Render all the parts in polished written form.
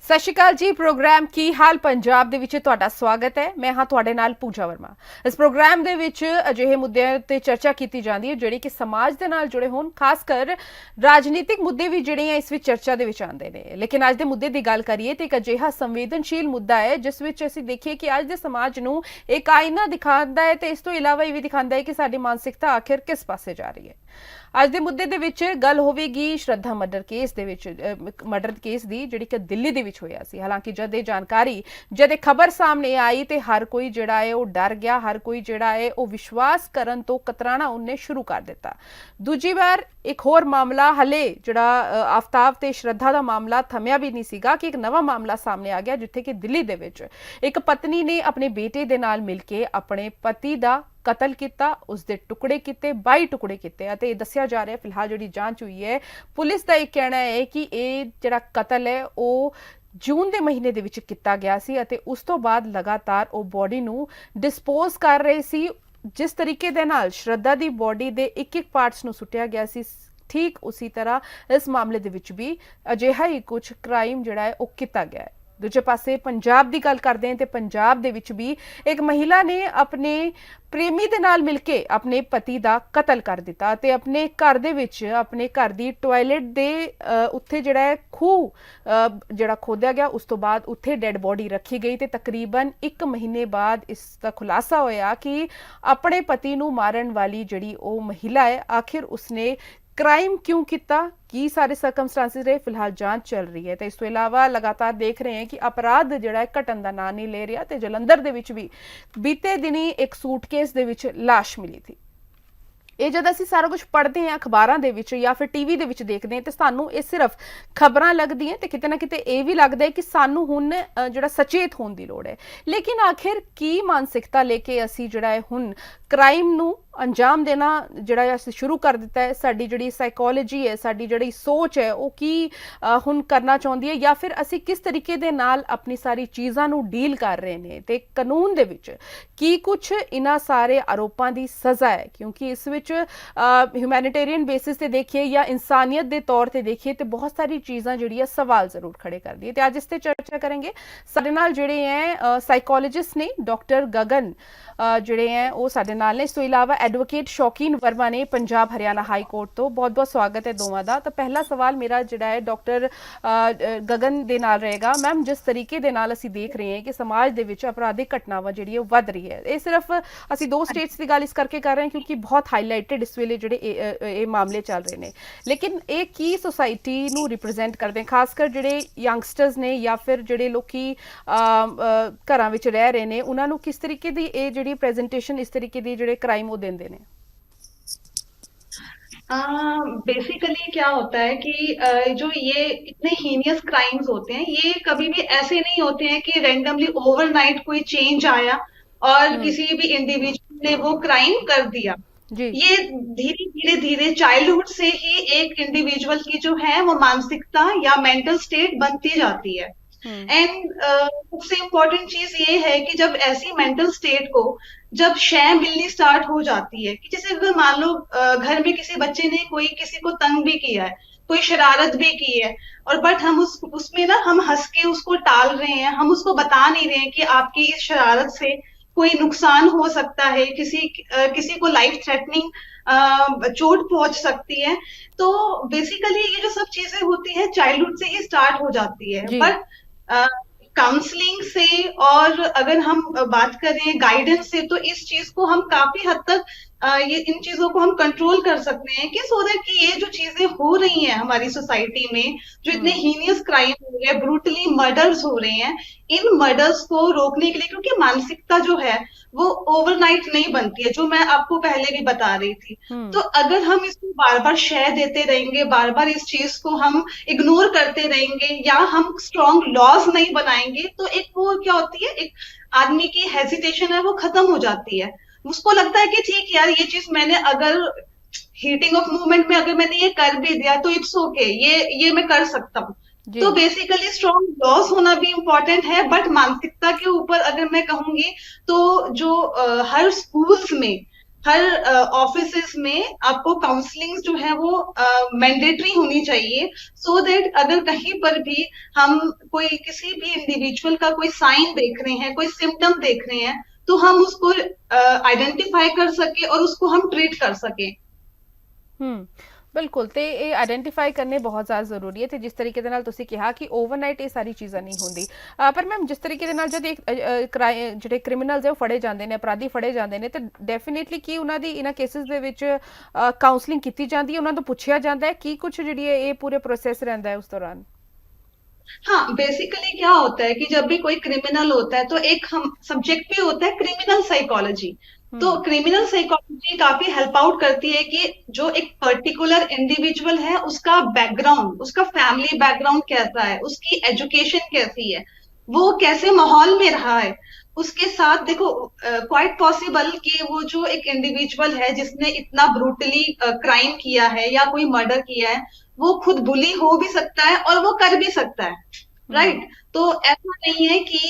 ਸਤਿ ਸ਼੍ਰੀ ਅਕਾਲ ਜੀ। ਪ੍ਰੋਗਰਾਮ ਕੀ ਹਾਲ ਪੰਜਾਬ ਦੇ ਵਿੱਚ ਤੁਹਾਡਾ ਸਵਾਗਤ ਹੈ। ਮੈਂ ਹਾਂ ਤੁਹਾਡੇ ਨਾਲ ਪੂਜਾ ਵਰਮਾ। ਇਸ ਪ੍ਰੋਗਰਾਮ ਦੇ ਵਿੱਚ ਅਜਿਹੇ ਮੁੱਦਿਆਂ ਤੇ ਚਰਚਾ ਕੀਤੀ ਜਾਂਦੀ ਹੈ ਜਿਹੜੇ ਕਿ ਸਮਾਜ ਦੇ ਨਾਲ ਜੁੜੇ ਹੋਣ, ਖਾਸ ਕਰ ਰਾਜਨੀਤਿਕ ਮੁੱਦੇ ਵੀ ਜਿਹੜੇ ਆ ਇਸ ਵਿੱਚ ਚਰਚਾ ਦੇ ਵਿੱਚ ਆਉਂਦੇ ਨੇ। ਲੇਕਿਨ ਅੱਜ ਦੇ ਮੁੱਦੇ ਦੀ ਗੱਲ ਕਰੀਏ ਤੇ ਇੱਕ ਅਜਿਹਾ ਸੰਵੇਦਨਸ਼ੀਲ ਮੁੱਦਾ ਹੈ ਜਿਸ ਵਿੱਚ ਅਸੀਂ ਦੇਖੀਏ ਕਿ ਅੱਜ ਦੇ ਸਮਾਜ ਨੂੰ ਇੱਕ ਆਇਨਾ ਦਿਖਾਉਂਦਾ ਹੈ ਤੇ ਇਸ ਤੋਂ ਇਲਾਵਾ ਇਹ ਵੀ ਦਿਖਾਉਂਦਾ ਹੈ ਕਿ ਸਾਡੀ ਮਾਨਸਿਕਤਾ ਆਖਿਰ ਕਿਸ ਪਾਸੇ ਜਾ ਰਹੀ ਹੈ। ਅੱਜ ਦੇ ਮੁੱਦੇ ਦੇ ਵਿੱਚ ਗੱਲ ਹੋਵੇਗੀ ਸ਼ਰਧਾ ਮਰਡਰ ਕੇਸ ਦੇ ਵਿੱਚ, ਮਰਡਰ ਕੇਸ ਦੀ ਜਿਹੜੀ ਕਿ ਦਿੱਲੀ ਦੇ ਵਿੱਚ ਹੋਇਆ ਸੀ। ਹਾਲਾਂਕਿ ਜਦ ਇਹ ਖਬਰ ਸਾਹਮਣੇ ਆਈ ਤੇ ਹਰ ਕੋਈ ਜਿਹੜਾ ਹੈ ਉਹ ਡਰ ਗਿਆ, ਹਰ ਕੋਈ ਜਿਹੜਾ ਹੈ ਉਹ ਵਿਸ਼ਵਾਸ ਕਰਨ ਤੋਂ ਕਤਰਾਣਾ ਉਹਨੇ ਸ਼ੁਰੂ ਕਰ ਦਿੱਤਾ। ਦੂਜੀ ਵਾਰ ਇੱਕ ਹੋਰ ਮਾਮਲਾ ਹਲੇ ਜਿਹੜਾ ਆਫਤਾਬ ਤੇ ਸ਼ਰਧਾ ਦਾ ਮਾਮਲਾ ਥਮਿਆ ਵੀ ਨਹੀਂ ਸੀਗਾ ਕਿ ਇੱਕ ਨਵਾਂ ਮਾਮਲਾ ਸਾਹਮਣੇ ਆ ਗਿਆ ਜਿੱਥੇ ਕਿ ਦਿੱਲੀ ਦੇ ਵਿੱਚ ਇੱਕ ਪਤਨੀ ਨੇ ਆਪਣੇ ਬੇਟੇ ਦੇ ਨਾਲ ਮਿਲ ਕੇ ਆਪਣੇ ਪਤੀ ਦਾ ਕਤਲ ਕੀਤਾ, ਉਸਦੇ ਟੁਕੜੇ ਕੀਤੇ, 22 ਟੁਕੜੇ ਕੀਤੇ। ਅਤੇ ਇਹ ਦੱਸਿਆ ਜਾ ਰਿਹਾ ਫਿਲਹਾਲ ਜਿਹੜੀ ਜਾਂਚ ਹੋਈ ਹੈ, ਪੁਲਿਸ ਦਾ ਇਹ ਕਹਿਣਾ ਹੈ ਕਿ ਇਹ ਜਿਹੜਾ ਕਤਲ ਹੈ ਉਹ ਜੂਨ ਦੇ ਮਹੀਨੇ ਦੇ ਵਿੱਚ ਕੀਤਾ ਗਿਆ ਸੀ ਅਤੇ ਉਸ ਤੋਂ ਬਾਅਦ ਲਗਾਤਾਰ ਉਹ ਬੋਡੀ ਨੂੰ ਡਿਸਪੋਜ਼ ਕਰ ਰਹੇ ਸੀ। ਜਿਸ ਤਰੀਕੇ ਦੇ ਨਾਲ ਸ਼ਰਧਾ ਦੀ ਬੋਡੀ ਦੇ ਇੱਕ ਪਾਰਟਸ ਨੂੰ ਸੁੱਟਿਆ ਗਿਆ ਸੀ, ਠੀਕ ਉਸੇ ਤਰ੍ਹਾਂ ਇਸ ਮਾਮਲੇ ਦੇ ਵਿੱਚ ਵੀ ਅਜਿਹਾ ਹੀ ਕੁਝ ਕ੍ਰਾਈਮ ਜਿਹੜਾ ਹੈ ਉਹ ਕੀਤਾ ਗਿਆ ਹੈ। ਦੂਜੇ ਪਾਸੇ ਪੰਜਾਬ ਦੀ ਗੱਲ ਕਰਦੇ ਹਾਂ ਤੇ ਪੰਜਾਬ ਦੇ ਵਿੱਚ ਵੀ ਇੱਕ ਮਹਿਲਾ ਨੇ ਆਪਣੇ ਪ੍ਰੇਮੀ ਦੇ ਨਾਲ ਮਿਲ ਕੇ ਆਪਣੇ ਪਤੀ ਦਾ ਕਤਲ ਕਰ ਦਿੱਤਾ ਤੇ ਆਪਣੇ ਘਰ ਦੇ ਵਿੱਚ, ਆਪਣੇ ਘਰ ਦੀ ਟਾਇਲਟ ਦੇ ਉੱਥੇ ਜਿਹੜਾ ਹੈ ਖੂਹ ਜਿਹੜਾ ਖੋਦਿਆ ਗਿਆ, ਉਸ ਤੋਂ ਬਾਅਦ ਉੱਥੇ ਡੈੱਡ ਬੋਡੀ ਰੱਖੀ ਗਈ ਤੇ ਤਕਰੀਬਨ 1 ਮਹੀਨੇ ਬਾਅਦ ਇਸ ਦਾ ਖੁਲਾਸਾ ਹੋਇਆ ਕਿ ਆਪਣੇ ਪਤੀ ਨੂੰ ਮਾਰਨ ਵਾਲੀ ਜਿਹੜੀ ਉਹ ਮਹਿਲਾ ਹੈ, ਆਖਿਰ ਉਸਨੇ ਕ੍ਰਾਈਮ ਕਿਉਂ ਕੀਤਾ, ਕੀ ਸਾਰੇ ਸਰਕਮਸਟੈਂਸਿਸ ਰਹੇ, ਫਿਲਹਾਲ ਜਾਂਚ ਚੱਲ ਰਹੀ ਹੈ। ਤੇ ਇਸ ਤੋਂ ਇਲਾਵਾ ਲਗਾਤਾਰ ਦੇਖ ਰਹੇ ਹਾਂ ਕਿ ਅਪਰਾਧ ਜਿਹੜਾ ਹੈ ਘਟਣ ਦਾ ਨਾਂ ਨਹੀਂ ਲੈ ਰਿਹਾ ਤੇ ਜਲੰਧਰ ਦੇ ਵਿੱਚ ਵੀ ਬੀਤੇ ਦਿਨੀ ਇੱਕ ਸੂਟਕੇਸ ਦੇ ਵਿੱਚ ਲਾਸ਼ ਮਿਲੀ ਸੀ। ਇਹ ਜਦ ਅਸੀਂ ਸਾਰਾ ਕੁਝ ਪੜ੍ਹਦੇ ਹਾਂ ਅਖਬਾਰਾਂ ਦੇ ਵਿੱਚ ਜਾਂ ਫਿਰ ਟੀਵੀ ਦੇ ਵਿੱਚ ਦੇਖਦੇ ਹਾਂ ਤੇ ਸਾਨੂੰ ਇਹ ਸਿਰਫ ਖਬਰਾਂ ਲੱਗਦੀਆਂ ਤੇ ਕਿਤੇ ਨਾ ਕਿਤੇ ਇਹ ਵੀ ਲੱਗਦਾ ਹੈ ਕਿ ਸਾਨੂੰ ਹੁਣ ਜਿਹੜਾ ਸਚੇਤ ਹੋਣ ਦੀ ਲੋੜ ਹੈ। ਲੇਕਿਨ ਆਖਿਰ ਕੀ ਮਾਨਸਿਕਤਾ ਲੈ ਕੇ ਅਸੀਂ ਜਿਹੜਾ ਹੈ ਹੁਣ ਕ੍ਰਾਈਮ ਨੂੰ ਅੰਜਾਮ ਦੇਣਾ ਜਿਹੜਾ ਅਸੀਂ ਸ਼ੁਰੂ ਕਰ ਦਿੱਤਾ ਹੈ, ਸਾਡੀ ਜਿਹੜੀ ਸਾਈਕੋਲੋਜੀ ਹੈ, ਸਾਡੀ ਜਿਹੜੀ ਸੋਚ ਹੈ ਉਹ ਕੀ ਹੁਣ ਕਰਨਾ ਚਾਹੁੰਦੀ ਹੈ, ਜਾਂ ਫਿਰ ਅਸੀਂ ਕਿਸ ਤਰੀਕੇ ਦੇ ਨਾਲ ਆਪਣੀ ਸਾਰੀ ਚੀਜ਼ਾਂ ਨੂੰ ਡੀਲ ਕਰ ਰਹੇ ਨੇ ਤੇ ਕਾਨੂੰਨ ਦੇ ਵਿੱਚ ਕੀ ਕੁਝ ਇਹਨਾਂ ਸਾਰੇ ਆਰੋਪਾਂ ਦੀ ਸਜ਼ਾ ਹੈ। ਕਿਉਂਕਿ ਇਸ ਵਿੱਚ ਹਿਊਮੈਨਿਟੇਰੀਅਨ ਬੇਸਿਸ ਤੇ ਦੇਖੀਏ ਜਾਂ ਇਨਸਾਨੀਅਤ ਦੇ ਤੌਰ ਤੇ ਦੇਖੀਏ ਤੇ ਬਹੁਤ ਸਾਰੀ ਚੀਜ਼ਾਂ ਜਿਹੜੀਆਂ ਸਵਾਲ ਜ਼ਰੂਰ ਖੜੇ ਕਰਦੀ ਹੈ। ਤੇ ਅੱਜ ਇਸ ਤੇ ਚਰਚਾ ਕਰਾਂਗੇ। ਸਾਡੇ ਨਾਲ ਜਿਹੜੇ ਹੈ ਸਾਈਕੋਲੋਜਿਸਟ ਨੇ ਡਾਕਟਰ ਗਗਨ ਜਿਹੜੇ ਹੈ ਉਹ ਸਾਡੇ ਨਾਲ ਨੇ। ਇਸ ਤੋਂ ਇਲਾਵਾ ਐਡਵੋਕੇਟ ਸ਼ੌਕੀਨ ਵਰਮਾ ਨੇ ਪੰਜਾਬ ਹਰਿਆਣਾ ਹਾਈ ਕੋਰਟ ਤੋਂ। ਬਹੁਤ ਬਹੁਤ ਸਵਾਗਤ ਹੈ ਦੋਵਾਂ ਦਾ। ਤਾਂ ਪਹਿਲਾ ਸਵਾਲ ਮੇਰਾ ਜਿਹੜਾ ਹੈ ਡਾਕਟਰ ਗਗਨ ਦੇ ਨਾਲ ਰਹੇਗਾ। ਮੈਮ, ਜਿਸ ਤਰੀਕੇ ਦੇ ਨਾਲ ਅਸੀਂ ਦੇਖ ਰਹੇ ਹਾਂ ਕਿ ਸਮਾਜ ਦੇ ਵਿੱਚ ਅਪਰਾਧਿਕ ਘਟਨਾਵਾਂ ਜਿਹੜੀ ਉਹ ਵੱਧ ਰਹੀ ਹੈ, ਇਹ ਸਿਰਫ ਅਸੀਂ 2 ਸਟੇਟਸ ਦੀ ਗੱਲ ਇਸ ਕਰਕੇ ਕਰ ਰਹੇ ਹਾਂ ਕਿਉਂਕਿ ਬਹੁਤ ਹਾਈਲਾਈਟਡ ਇਸ ਵੇਲੇ ਜਿਹੜੇ ਇਹ ਮਾਮਲੇ ਚੱਲ ਰਹੇ ਨੇ। ਲੇਕਿਨ ਇਹ ਕੀ ਸੁਸਾਇਟੀ ਨੂੰ ਰਿਪਰੈਜ਼ੈਂਟ ਕਰਦੇ, ਖਾਸ ਕਰ ਜਿਹੜੇ ਯੰਗਸਟਰਸ ਨੇ ਜਾਂ ਫਿਰ ਜਿਹੜੇ ਲੋਕੀ ਘਰਾਂ ਵਿੱਚ ਰਹਿ ਰਹੇ ਨੇ, ਉਹਨਾਂ ਨੂੰ ਕਿਸ ਤਰੀਕੇ ਦੀ ਇਹ ਜਿਹੜੀ ਪ੍ਰੈਜੈਂਟੇਸ਼ਨ, ਇਸ ਤਰੀਕੇ ਦੀ ਜਿਹੜੇ क्राइम वो देंदे ने? बेसिकली क्या होता है कि जो ये इतने हीनियस क्राइम्स होते हैं, ये कभी भी ऐसे नहीं होते हैं कि रैंडमली ओवरनाइट कोई चेंज आया और किसी भी इंडिविजुअल ने वो क्राइम कर दिया। जी। ये धीरे धीरे चाइल्डहुड से ही एक इंडिविजुअल की जो है वो मानसिकता या मेंटल स्टेट बनती जाती है। एंड सबसे इम्पोर्टेंट चीज ये है कि जब ऐसी मेंटल स्टेट को जब शय मिलनी स्टार्ट हो जाती है कि जैसे अगर मान लो घर में किसी बच्चे ने कोई किसी को तंग भी किया है, कोई शरारत भी की है, और बट हम उसमें ना हम हंस के उसको टाल रहे हैं, हम उसको बता नहीं रहे हैं कि आपकी इस शरारत से कोई नुकसान हो सकता है, किसी को लाइफ थ्रेटनिंग चोट पहुंच सकती है। तो बेसिकली ये जो सब चीजें होती है चाइल्डहुड से ही स्टार्ट हो जाती है। बट काउंसलिंग से और अगर हम बात करें गाइडेंस से तो इस चीज को हम काफी हद तक ये इन चीजों को हम कंट्रोल कर सकते हैं कि सो दैट कि ये जो चीजें हो रही हैं हमारी सोसाइटी में, जो इतने हीनियस क्राइम हो रहे हैं, ब्रूटली मर्डर्स हो रहे हैं, इन मर्डर्स को रोकने के लिए, क्योंकि मानसिकता जो है वो ओवरनाइट नहीं बनती है, जो मैं आपको पहले भी बता रही थी। तो अगर हम इसको बार बार शय देते रहेंगे, बार बार इस चीज को हम इग्नोर करते रहेंगे या हम स्ट्रॉन्ग लॉज नहीं बनाएंगे, तो एक वो क्या होती है, एक आदमी की हेजिटेशन है वो खत्म हो जाती है। उसको लगता है कि ठीक यार, ये चीज मैंने अगर हीटिंग ऑफ मूवमेंट में अगर मैंने ये कर भी दिया तो इट्स ओके, ये मैं कर सकता हूँ। तो बेसिकली स्ट्रॉन्ग लॉस होना भी इम्पोर्टेंट है। बट मानसिकता के ऊपर अगर मैं कहूंगी तो जो हर स्कूल्स में हर ऑफिसेज में आपको काउंसलिंग जो है वो मैंडेटरी होनी चाहिए, सो दैट अगर कहीं पर भी हम कोई किसी भी इंडिविजुअल का कोई साइन देख रहे हैं, कोई सिम्टम देख रहे हैं, तो हम उसको आइडेंटिफाई कर सके और उसको हम ट्रीट कर सके। ਬਿਲਕੁਲ ਤੇ ਇਹ ਆਇਡੈਂਟੀਫਾਈ ਕਰਨੇ ਬਹੁਤ ਜ਼ਿਆਦਾ ਜ਼ਰੂਰੀ ਹੈ ਤੇ ਜਿਸ ਤਰੀਕੇ ਦੇ ਨਾਲ ਤੁਸੀਂ ਕਿਹਾ ਕਿ ਓਵਰਨਾਈਟ ਇਹ ਸਾਰੀ ਚੀਜ਼ਾਂ ਨਹੀਂ ਹੁੰਦੀ ਪਰ ਮੈਮ ਜਿਸ ਤਰੀਕੇ ਦੇ ਨਾਲ ਜਦ ਜਿਹੜੇ ਕ੍ਰਿਮੀਨਲਸ ਹੈ ਉਹ ਫੜੇ ਜਾਂਦੇ ਨੇ ਅਪਰਾਧੀ ਫੜੇ ਜਾਂਦੇ ਨੇ ਤੇ ਡੈਫੀਨੇਟਲੀ ਕੀ ਉਹਨਾਂ ਦੀ ਇਹਨਾਂ ਕੇਸਿਸ ਦੇ ਵਿੱਚ ਕਾਉਂਸਲਿੰਗ ਕੀਤੀ ਜਾਂਦੀ ਹੈ ਉਹਨਾਂ ਤੋਂ ਪੁੱਛਿਆ ਜਾਂਦਾ ਹੈ ਕੀ ਕੁਝ ਜਿਹੜੀ ਹੈ ਇਹ ਪੂਰੇ ਪ੍ਰੋਸੈਸ ਰਹਿੰਦਾ ਹੈ ਉਸ ਦੌਰਾਨ हाँ, बेसिकली क्या होता है कि जब भी कोई क्रिमिनल होता है तो एक हम सब्जेक्ट भी होता है क्रिमिनल साइकोलॉजी। तो हम्म क्रिमिनल साइकोलॉजी काफी हेल्प आउट करती है कि जो एक पर्टिकुलर इंडिविजुअल है उसका बैकग्राउंड, उसका फैमिली बैकग्राउंड कैसा है, उसकी एजुकेशन कैसी है, वो कैसे माहौल में रहा है। उसके साथ देखो क्वाइट पॉसिबल कि वो जो एक इंडिविजुअल है जिसने इतना ब्रूटली क्राइम किया है या कोई मर्डर किया है, वो खुद बुली हो भी सकता है और वो कर भी सकता है, हम्म राइट। तो ऐसा नहीं है कि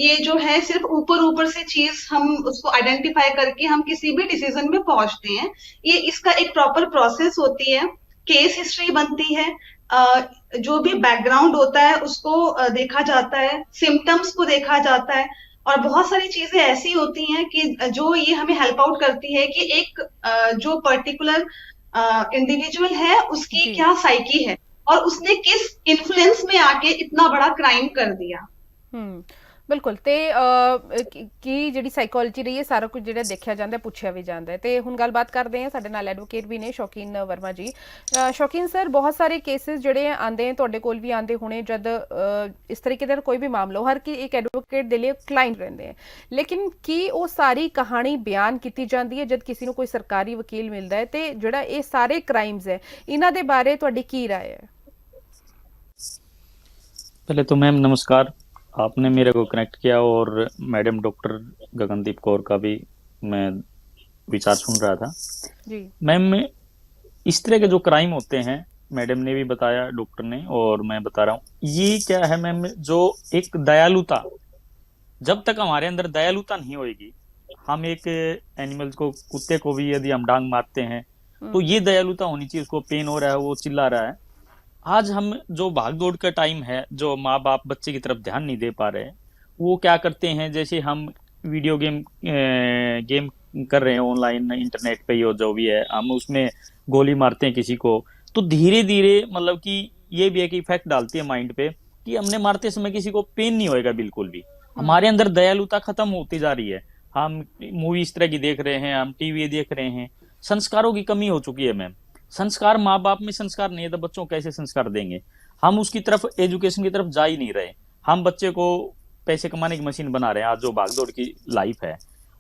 ये जो है सिर्फ ऊपर ऊपर से चीज हम उसको आइडेंटिफाई करके हम किसी भी डिसीजन में पहुंचते हैं। ये इसका एक प्रॉपर प्रोसेस होती है, केस हिस्ट्री बनती है, जो भी बैकग्राउंड होता है उसको देखा जाता है, सिम्टम्स को देखा जाता है, और बहुत सारी चीजें ऐसी होती हैं कि जो ये हमें हेल्प आउट करती है कि एक जो पर्टिकुलर इंडिविजुअल है उसकी जी क्या साइकी है और उसने किस इन्फ्लुएंस में आके इतना बड़ा क्राइम कर दिया। ਹੂੰ ਬਿਲਕੁਲ ਤੇ ਕੀ ਜਿਹੜੀ ਸਾਈਕੋਲੋਜੀ ਰਹੀ ਹੈ ਸਾਰਾ ਕੁਝ ਜਿਹੜਾ ਦੇਖਿਆ ਜਾਂਦਾ ਪੁੱਛਿਆ ਵੀ ਜਾਂਦਾ ਹੈ ਤੇ ਹੁਣ ਗੱਲਬਾਤ ਕਰਦੇ ਹਾਂ ਸਾਡੇ ਨਾਲ ਐਡਵੋਕੇਟ ਵੀ ਨੇ ਸ਼ੌਕੀਨ ਵਰਮਾ ਜੀ ਸ਼ੌਕੀਨ ਸਰ ਬਹੁਤ ਸਾਰੇ ਕੇਸਿਸ ਜਿਹੜੇ ਆਉਂਦੇ ਆ ਤੁਹਾਡੇ ਕੋਲ ਵੀ ਆਉਂਦੇ ਹੋਣੇ ਜਦ ਇਸ ਤਰੀਕੇ ਦਾ ਕੋਈ ਵੀ ਮਾਮਲਾ ਹੋ ਹਰ ਕੀ ਇੱਕ ਐਡਵੋਕੇਟ ਦੇ ਲਈ ਕਲਾਇੰਟ ਰਹਿੰਦੇ ਆ ਲੇਕਿਨ ਕੀ ਉਹ ਸਾਰੀ ਕਹਾਣੀ ਬਿਆਨ ਕੀਤੀ ਜਾਂਦੀ ਹੈ ਜਦ ਕਿਸੇ ਨੂੰ ਕੋਈ ਸਰਕਾਰੀ ਵਕੀਲ ਮਿਲਦਾ ਹੈ ਤੇ ਜਿਹੜਾ ਇਹ ਸਾਰੇ ਕ੍ਰਾइम्स ਹੈ ਇਹਨਾਂ ਦੇ ਬਾਰੇ ਤੁਹਾਡੀ ਕੀ ਰਾਏ ਹੈ पहले तो मैम नमस्कार। आपने मेरे को कनेक्ट किया और मैडम डॉक्टर गगनदीप कौर का भी मैं विचार सुन रहा था। जी मैम इस तरह के जो क्राइम होते हैं, मैडम ने भी बताया, डॉक्टर ने, और मैं बता रहा हूँ, ये क्या है मैम, जो एक दयालुता, जब तक हमारे अंदर दयालुता नहीं होगी, हम एक एनिमल्स को, कुत्ते को भी यदि हम डांग मारते हैं तो ये दयालुता होनी चाहिए। उसको पेन हो रहा है, वो चिल्ला रहा है। आज हम जो भाग दौड़ का टाइम है, जो माँ बाप बच्चे की तरफ ध्यान नहीं दे पा रहे, वो क्या करते हैं, जैसे हम वीडियो गेम कर रहे हैं ऑनलाइन, इंटरनेट पे, जो भी है, हम उसमें गोली मारते हैं किसी को, तो धीरे धीरे मतलब कि ये भी एक इफेक्ट डालती है माइंड पे कि हमने मारते समय किसी को पेन नहीं होएगा बिल्कुल भी। हमारे अंदर दयालुता खत्म होती जा रही है। हम मूवी इस तरह की देख रहे हैं, हम टीवी देख रहे हैं, संस्कारों की कमी हो चुकी है मैम। संस्कार, माँ बाप में संस्कार नहीं है तो बच्चों को कैसे संस्कार देंगे। हम उसकी तरफ, एजुकेशन की तरफ जा ही नहीं रहे। हम बच्चे को पैसे कमाने की मशीन बना रहे हैं, आज जो भागदौड़ की लाइफ है।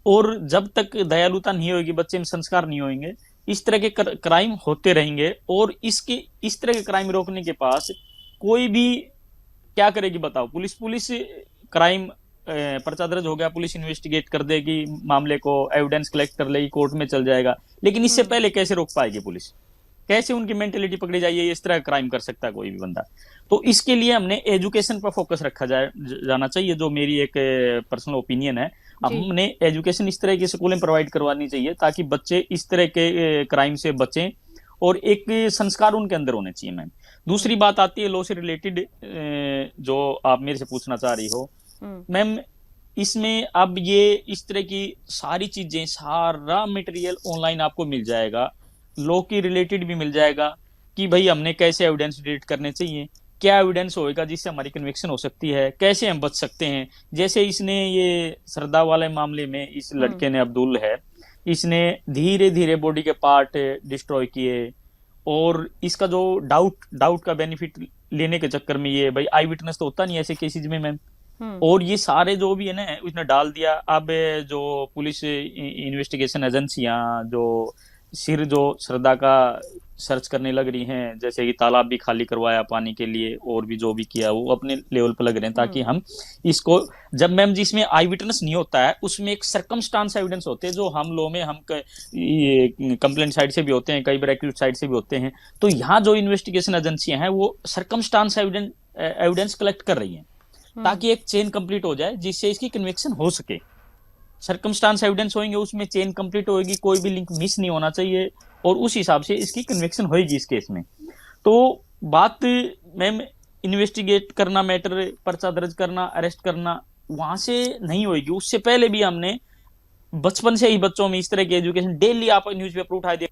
और जब तक दयालुता नहीं होगी, बच्चे में संस्कार नहीं होंगे, इस तरह के क्राइम होते रहेंगे। और इस तरह के क्राइम रोकने के पास कोई भी क्या करेगी बताओ। पुलिस क्राइम पर्चा दर्ज हो गया, पुलिस इन्वेस्टिगेट कर देगी, मामले को एविडेंस कलेक्ट कर लेगी, कोर्ट में चल जाएगा। लेकिन इससे पहले कैसे रोक पाएगी पुलिस? कैसे उनकी मेंटेलिटी पकड़ी जाइए, इस तरह क्राइम कर सकता है कोई भी बंदा। तो इसके लिए हमने एजुकेशन पर फोकस रखा जाना चाहिए, जो मेरी एक पर्सनल ओपिनियन है। हमने एजुकेशन इस तरह की स्कूलें प्रोवाइड करवानी चाहिए ताकि बच्चे इस तरह के क्राइम से बचें और एक संस्कार उनके अंदर होने चाहिए मैम। दूसरी बात आती है लॉ से रिलेटेड, जो आप मेरे से पूछना चाह रही हो मैम। इसमें अब ये इस तरह की सारी चीजें, सारा मटेरियल ऑनलाइन आपको मिल जाएगा, लॉ की रिलेटेड भी मिल जाएगा कि भाई हमने कैसे एविडेंस डिलीट करने चाहिए, क्या एविडेंस होएगा जिससे हमारी कन्विक्शन हो सकती है, कैसे हम बच सकते हैं। जैसे इसने ये श्रद्धा वाले मामले में इस लड़के ने, अब्दुल है, इसने धीरे धीरे बॉडी के पार्ट डिस्ट्रॉय किए और इसका जो डाउट का बेनिफिट लेने के चक्कर में ये भाई आई विटनेस तो होता नहीं ऐसे केसेज में मैम। और ये सारे जो भी है ना उसने डाल दिया। अब जो पुलिस इन्वेस्टिगेशन एजेंसियां जो सिर जो श्रद्धा का सर्च करने लग रही हैं, जैसे कि तालाब भी खाली करवाया पानी के लिए और भी जो भी किया वो अपने लेवल पर लग रहे हैं ताकि हम इसको, जब मैम जिसमें आई विटनेस नहीं होता है उसमें एक सर्कमस्टांस एविडेंस होते हैं जो हम लॉ में हम कंप्लेंट साइड से भी होते हैं, कई बार एक्यूज साइड से भी होते हैं। तो यहाँ जो इन्वेस्टिगेशन एजेंसियां हैं वो सर्कमस्टांस एविडेंस कलेक्ट कर रही हैं ताकि एक चेन कंप्लीट हो जाए जिससे इसकी कन्विक्शन हो सके। सर्कमस्टांस एविडेंस होंगे, उसमें चेन कंप्लीट होगी, कोई भी लिंक मिस नहीं होना चाहिए, और उस हिसाब से इसकी कन्विक्शन होगी इस केस में। तो बात मैम इन्वेस्टिगेट करना, मैटर पर्चा दर्ज करना, अरेस्ट करना, वहां से नहीं होगी। उससे पहले भी हमने बचपन से ही बच्चों में इस तरह की एजुकेशन, डेली आप न्यूज़पेपर उठा दे,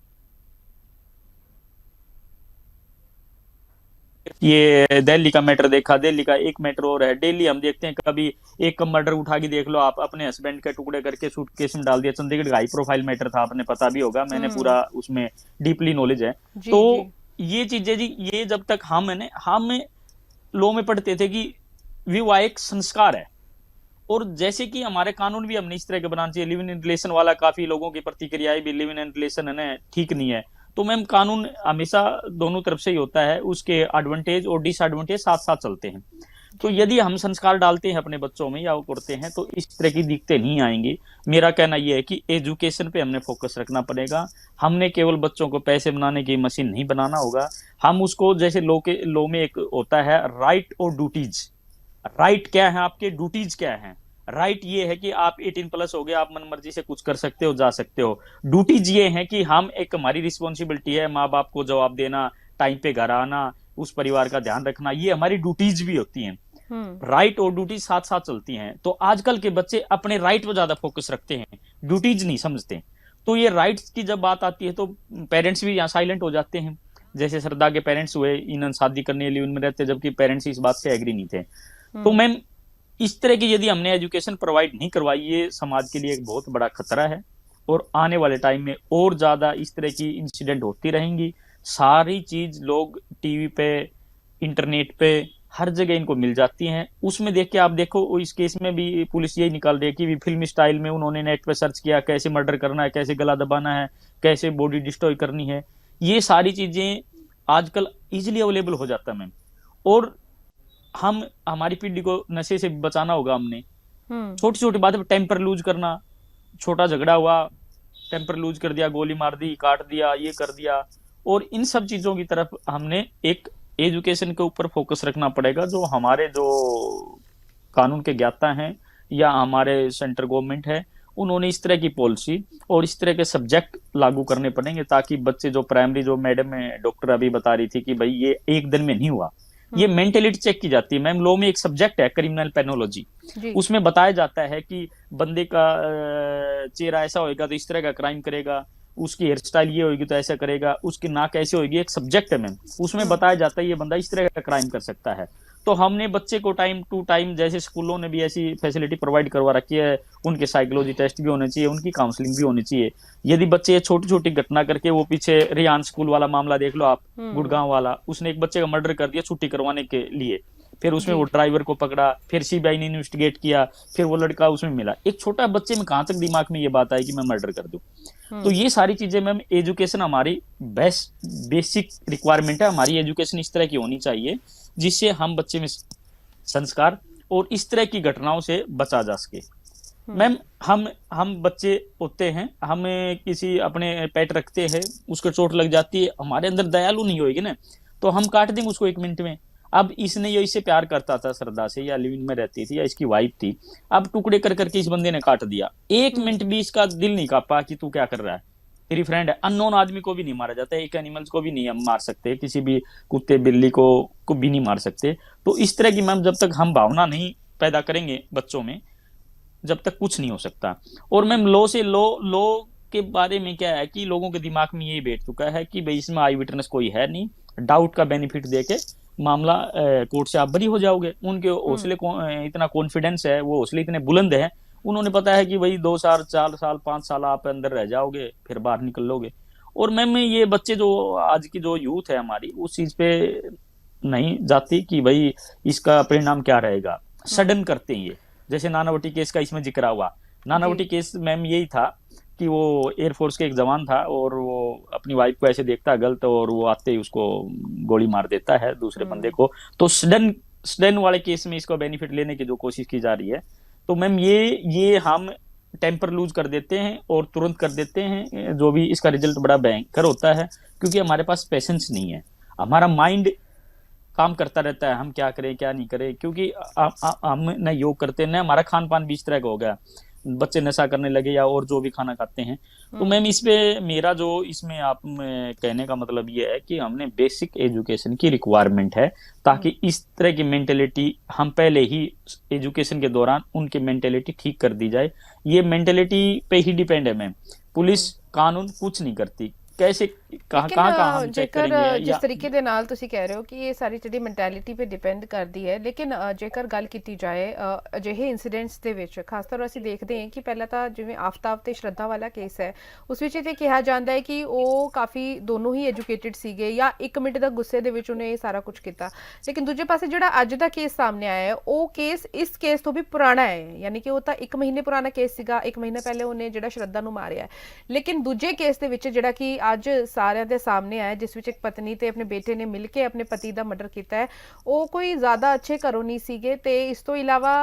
ये दिल्ली का मैटर देखा, दिल्ली का एक मैटर और है, डेली हम देखते हैं। कभी एक मर्डर उठा के देख लो आप, अपने हस्बैंड के टुकड़े करके सूटकेस में डाल दिया। चंडीगढ़ का हाई प्रोफाइल मैटर था, आपने पता भी होगा, मैंने पूरा उसमें डीपली नॉलेज है। जी तो जी ये चीजें जी, ये जब तक हम लॉ में पढ़ते थे कि विवाह एक संस्कार है, और जैसे कि हमारे कानून भी हमने इस तरह के बनाना चाहिए। लिव इन रिलेशन वाला काफी लोगों की प्रतिक्रियाएं भी, लिव इन रिलेशन है ना ठीक नहीं है। तो मैम कानून हमेशा दोनों तरफ से ही होता है, उसके एडवांटेज और डिसएडवांटेज साथ साथ चलते हैं। तो यदि हम संस्कार डालते हैं अपने बच्चों में या वो करते हैं, तो इस तरह की दिक्कतें नहीं आएंगी। मेरा कहना यह है कि एजुकेशन पे हमने फोकस रखना पड़ेगा। हमने केवल बच्चों को पैसे बनाने की मशीन नहीं बनाना होगा। हम उसको, जैसे लॉ में एक होता है राइट और ड्यूटीज। राइट क्या है आपके, ड्यूटीज क्या है। राइट ये है कि आप 18+ हो गए, आप मन मर्जी से कुछ कर सकते हो, जा सकते हो। ड्यूटीज ये है कि हम एक, हमारी रिस्पॉन्सिबिलिटी है माँ बाप को जवाब देना, टाइम पे घर आना, उस परिवार का ध्यान रखना, ये हमारी ड्यूटीज भी होती हैं। राइट और ड्यूटीज साथ साथ चलती हैं। तो आजकल के बच्चे अपने राइट पर ज्यादा फोकस रखते हैं, ड्यूटीज नहीं समझते। तो ये राइट्स की जब बात आती है तो पेरेंट्स भी यहाँ साइलेंट हो जाते हैं। जैसे श्रद्धा के पेरेंट्स हुए, इन्होंने शादी करने के लिए उनमें रहते, जबकि पेरेंट्स इस बात से एग्री नहीं थे। तो मैम इस तरह की यदि हमने एजुकेशन प्रोवाइड नहीं करवाई, ये समाज के लिए एक बहुत बड़ा खतरा है। और आने वाले टाइम में और ज्यादा इस तरह की इंसिडेंट होती रहेंगी। सारी चीज लोग टीवी पे, इंटरनेट पे, हर जगह इनको मिल जाती हैं। उसमें देख के आप देखो, इस केस में भी पुलिस यही निकाल रही है कि फिल्म स्टाइल में उन्होंने नेट पे सर्च किया, कैसे मर्डर करना है, कैसे गला दबाना है, कैसे बॉडी डिस्ट्रॉय करनी है। ये सारी चीजें आजकल इजिली अवेलेबल हो जाता है मैम। और हमारी पीढ़ी को नशे से बचाना होगा। हमने छोटी छोटी बातें पर टेम्पर लूज करना, छोटा झगड़ा हुआ, टेम्पर लूज कर दिया, गोली मार दी, काट दिया, ये कर दिया। और इन सब चीजों की तरफ हमने एक एजुकेशन के ऊपर फोकस रखना पड़ेगा। जो हमारे जो कानून के ज्ञाता हैं या हमारे सेंट्रल गवर्नमेंट है, उन्होंने इस तरह की पॉलिसी और इस तरह के सब्जेक्ट लागू करने पड़ेंगे, ताकि बच्चे जो प्राइमरी, जो मैडम डॉक्टर अभी बता रही थी कि भाई ये एक दिन में नहीं हुआ, ये मेंटेलिटी चेक की जाती है। मैम लॉ में एक सब्जेक्ट है क्रिमिनल पेनोलॉजी, उसमें बताया जाता है कि बंदे का चेहरा ऐसा होएगा तो इस तरह का क्राइम करेगा, उसकी हेयर स्टाइल ये होगी तो ऐसा करेगा, उसकी नाक ऐसी होगी। एक सब्जेक्ट है मैम, उसमें बताया जाता है ये बंदा इस तरह का क्राइम कर सकता है। तो हमने बच्चे को टाइम टू टाइम, जैसे स्कूलों ने भी ऐसी फैसिलिटी प्रोवाइड करवा रखी है, उनके साइकोलॉजी टेस्ट भी होने चाहिए, उनकी काउंसलिंग भी होनी चाहिए। यदि बच्चे छोटी छोटी घटना करके, वो पीछे रियान स्कूल वाला मामला देख लो आप, गुड़गांव वाला, उसने एक बच्चे का मर्डर कर दिया छुट्टी करवाने के लिए। फिर उसमें वो ड्राइवर को पकड़ा, फिर सीबीआई ने इन्वेस्टिगेट किया, फिर वो लड़का उसमें मिला। एक छोटा बच्चे में कहां तक दिमाग में ये बात आई कि मैं मर्डर कर दूं। तो ये सारी चीजें मैम, एजुकेशन हमारी बेस्ट बेसिक रिक्वायरमेंट है। हमारी एजुकेशन इस तरह की होनी चाहिए जिससे हम बच्चे में संस्कार और इस तरह की घटनाओं से बचा जा सके। मैम हम बच्चे होते हैं, हम किसी अपने पेट रखते हैं, उसको चोट लग जाती है, हमारे अंदर दयालु नहीं होगी ना, तो हम काट देंगे उसको 1 मिनट में। अब इसने ये इससे प्यार करता था श्रद्धा से, या लिविंग में रहती थी, या इसकी वाइफ थी, अब टुकड़े कर करके इस बंदे ने काट दिया। 1 मिनट भी इसका दिल नहीं कांपा कि तू क्या कर रहा है, तेरी फ्रेंड है। अननोन आदमी को भी नहीं मारा जाता है, एक एनिमल्स को भी नहीं हम मार सकते, किसी भी कुत्ते बिल्ली को भी नहीं मार सकते। तो इस तरह की मैम, जब तक हम भावना नहीं पैदा करेंगे बच्चों में, जब तक कुछ नहीं हो सकता। और मैम लॉ के बारे में क्या है कि लोगों के दिमाग में यही बैठ चुका है कि भाई इसमें आई विटनेस कोई है नहीं, डाउट का बेनिफिट देके मामला कोर्ट से आप बरी हो जाओगे। उनके हौसले इतना कॉन्फिडेंस है, वो हौसले इतने बुलंद है, उन्होंने पता है कि भाई 2 साल 4 साल 5 साल आप अंदर रह जाओगे, फिर बाहर निकल लोगे। और मैम ये बच्चे जो आज की जो यूथ है हमारी, उस चीज पे नहीं जाती कि भाई इसका परिणाम क्या रहेगा, सडन करते हैं ये। जैसे नानावटी केस का इसमें जिक्र हुआ, नानावटी केस मैम यही था कि वो एयरफोर्स के एक जवान था और वो अपनी वाइफ को ऐसे देखता है गलत, और वो आते ही उसको गोली मार देता है दूसरे बंदे को। तो सडन वाले केस में इसको बेनिफिट लेने की जो कोशिश की जा रही है, तो मैम ये हम टेम्पर लूज कर देते हैं और तुरंत कर देते हैं, जो भी इसका रिजल्ट बड़ा भयंकर होता है, क्योंकि हमारे पास पेशेंस नहीं है। हमारा माइंड काम करता रहता है, हम क्या करें क्या नहीं करें, क्योंकि हम न योग करते, न हमारा खान पान भी इस तरह का हो गया। बच्चे नशा करने लगे या और जो भी खाना खाते हैं। तो मैम इस पे मेरा जो इसमें आप कहने का मतलब ये है कि हमने बेसिक एजुकेशन की रिक्वायरमेंट है, ताकि इस तरह की मेंटेलिटी हम पहले ही एजुकेशन के दौरान उनकी मेंटेलिटी ठीक कर दी जाए। ये मेंटेलिटी पे ही डिपेंड है मैम, पुलिस कानून कुछ नहीं करती। कैसे कहाँ ਲੇਕਿਨ कहाँ हम चेक ਜੇਕਰ करेंगे ਜਿਸ या ਤਰੀਕੇ ਦੇ ਨਾਲ ਤੁਸੀਂ ਕਹਿ ਰਹੇ ਹੋ ਕਿ ਇਹ ਸਾਰੀ ਜਿਹੜੀ ਮੈਂਟੈਲਿਟੀ ਤੇ ਡਿਪੈਂਡ ਕਰਦੀ ਹੈ, ਲੇਕਿਨ ਜੇਕਰ ਗੱਲ ਕੀਤੀ ਜਾਏ ਅਜਿਹੇ ਇਨਸੀਡੈਂਟਸ ਦੇ ਵਿੱਚ ਖਾਸ ਤੌਰ ਅਸੀਂ ਦੇਖਦੇ ਹਾਂ ਕਿ ਪਹਿਲਾਂ ਤਾਂ ਜਿਵੇਂ ਆਫਤਾਬ ਤੇ ਸ਼ਰਧਾ ਵਾਲਾ ਕੇਸ ਹੈ, ਉਸ ਵਿੱਚ ਇਹ ਕਿਹਾ ਜਾਂਦਾ ਹੈ ਕਿ ਉਹ ਕਾਫੀ ਦੋਨੋਂ ਹੀ ਐਜੂਕੇਟਿਡ ਸੀਗੇ ਜਾਂ 1 ਮਿੰਟ ਦਾ ਗੁੱਸੇ ਦੇ ਵਿੱਚ ਉਹਨੇ ਇਹ ਸਾਰਾ ਕੁਝ ਕੀਤਾ। ਲੇਕਿਨ ਦੂਜੇ ਪਾਸੇ ਜਿਹੜਾ ਅੱਜ ਦਾ ਕੇਸ ਸਾਹਮਣੇ ਆਇਆ ਹੈ, ਉਹ ਕੇਸ ਇਸ ਕੇਸ ਤੋਂ ਵੀ ਪੁਰਾਣਾ ਹੈ, ਯਾਨੀ ਕਿ ਉਹ ਤਾਂ 1 ਮਹੀਨੇ ਪੁਰਾਣਾ ਕੇਸ ਸੀਗਾ, 1 ਮਹੀਨਾ ਪਹਿਲੇ ਉਹਨੇ ਜਿਹੜਾ ਸ਼ਰਧਾ ਨੂੰ ਮਾਰਿਆ। ਲੇਕਿਨ ਦੂਜੇ ਕੇਸ ਦੇ ਵਿੱਚ ਜਿਹੜਾ ਕਿ ਅੱਜ ਸਾਰਿਆਂ ਦੇ ਸਾਹਮਣੇ ਆਇਆ, ਜਿਸ ਵਿੱਚ ਇੱਕ ਪਤਨੀ ਤੇ ਆਪਣੇ ਬੇਟੇ ਨੇ ਮਿਲ ਕੇ ਆਪਣੇ ਪਤੀ ਦਾ ਮਰਡਰ ਕੀਤਾ ਹੈ, ਉਹ ਕੋਈ ਜ਼ਿਆਦਾ ਅੱਛੇ ਘਰੋਂ ਨਹੀਂ ਸੀਗੇ। ਤੇ ਇਸ ਤੋਂ ਇਲਾਵਾ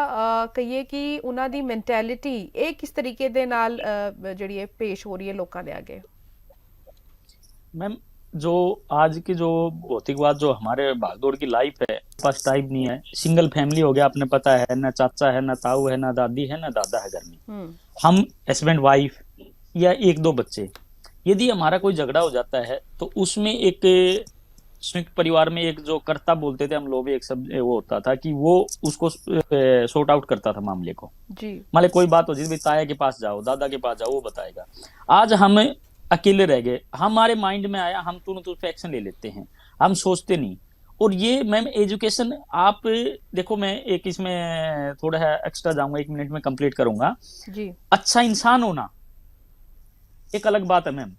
ਕਹੀਏ ਕਿ ਉਹਨਾਂ ਦੀ ਮੈਂਟੈਲਿਟੀ ਇਹ ਕਿਸ ਤਰੀਕੇ ਦੇ ਨਾਲ ਜਿਹੜੀ ਹੈ ਪੇਸ਼ ਹੋ ਰਹੀ ਹੈ ਲੋਕਾਂ ਦੇ ਅੱਗੇ। मैम जो आज की जो भौतिकवाद जो हमारे भागदौड़ की लाइफ है, पास टाइम नहीं है, सिंगल फैमिली हो गया, आपने पता है, ना चाचा है, ना ताऊ है, ना दादी है, ना दादा है घर में, हम हस्बैंड वाइफ या 1-2 बच्चे। यदि हमारा कोई झगड़ा हो जाता है तो उसमें एक संयुक्त परिवार में एक जो कर्ता बोलते थे हम लोग, एक सब वो होता था कि वो उसको सॉर्ट आउट करता था मामले को जी। मान लो कोई बात हो जिस ताया के पास जाओ, दादा के पास जाओ, वो बताएगा। आज हम अकेले रह गए, हमारे माइंड में आया, हम तुरंत उस पे एक्शन ले लेते हैं, हम सोचते नहीं। और ये मैम एजुकेशन आप देखो, मैं एक इसमें थोड़ा है एक्स्ट्रा जाऊंगा, 1 मिनट में कंप्लीट करूंगा जी। अच्छा इंसान होना एक अलग बात है मैम,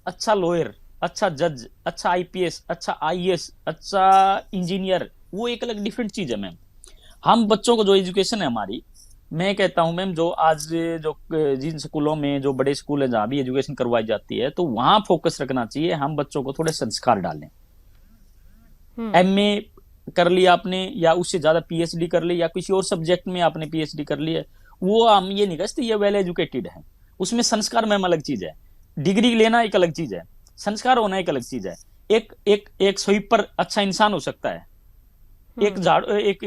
अच्छा लॉयर, अच्छा जज, अच्छा आईपीएस, अच्छा आईएएस, अच्छा इंजीनियर, वो एक अलग डिफरेंट चीज है मैम। हम बच्चों को जो एजुकेशन है हमारी, मैं कहता हूं मैम, जो आज जो जिन स्कूलों में जो बड़े स्कूल है जहां भी एजुकेशन करवाई जाती है, तो वहां फोकस रखना चाहिए, हम बच्चों को थोड़े संस्कार डालें। एमए कर लिया आपने या उससे ज्यादा पीएचडी कर ली या किसी और सब्जेक्ट में आपने पीएचडी कर ली है, वो हम ये नहीं कहते ये वेल एजुकेटेड है, उसमें संस्कार मैम अलग चीज है। डिग्री लेना एक अलग चीज है, संस्कार होना एक अलग चीज है। एक स्वीपर अच्छा इंसान हो सकता है, एक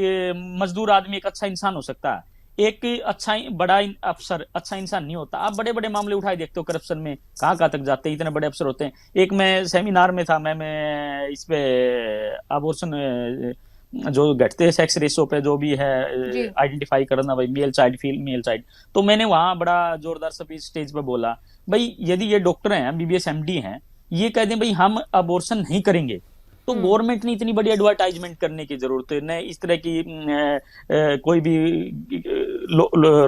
मजदूर आदमी एक अच्छा इंसान हो सकता है, एक अच्छा बड़ा अफसर अच्छा इंसान नहीं होता। आप बड़े बड़े मामले उठाए देखते हो करप्शन में, कहाँ तक जाते हैं, इतने बड़े अफसर होते हैं। एक मैं सेमिनार में था, मैं इस पे अबॉर्शन जो घटते हैं सेक्स रेशो पे जो भी है आइडेंटिफाई करना, भाई मेल चाइल्ड फीमेल चाइल्ड, तो मैंने वहां बड़ा जोरदार स्पीच स्टेज पे बोला, भाई यदि ये डॉक्टर हैं, बीबीएस एमडी हैं, ये कह दें भाई हम अबॉर्शन नहीं करेंगे, तो गवर्नमेंट ने इतनी बड़ी एडवर्टाइजमेंट करने की जरूरत है, न इस तरह की कोई भी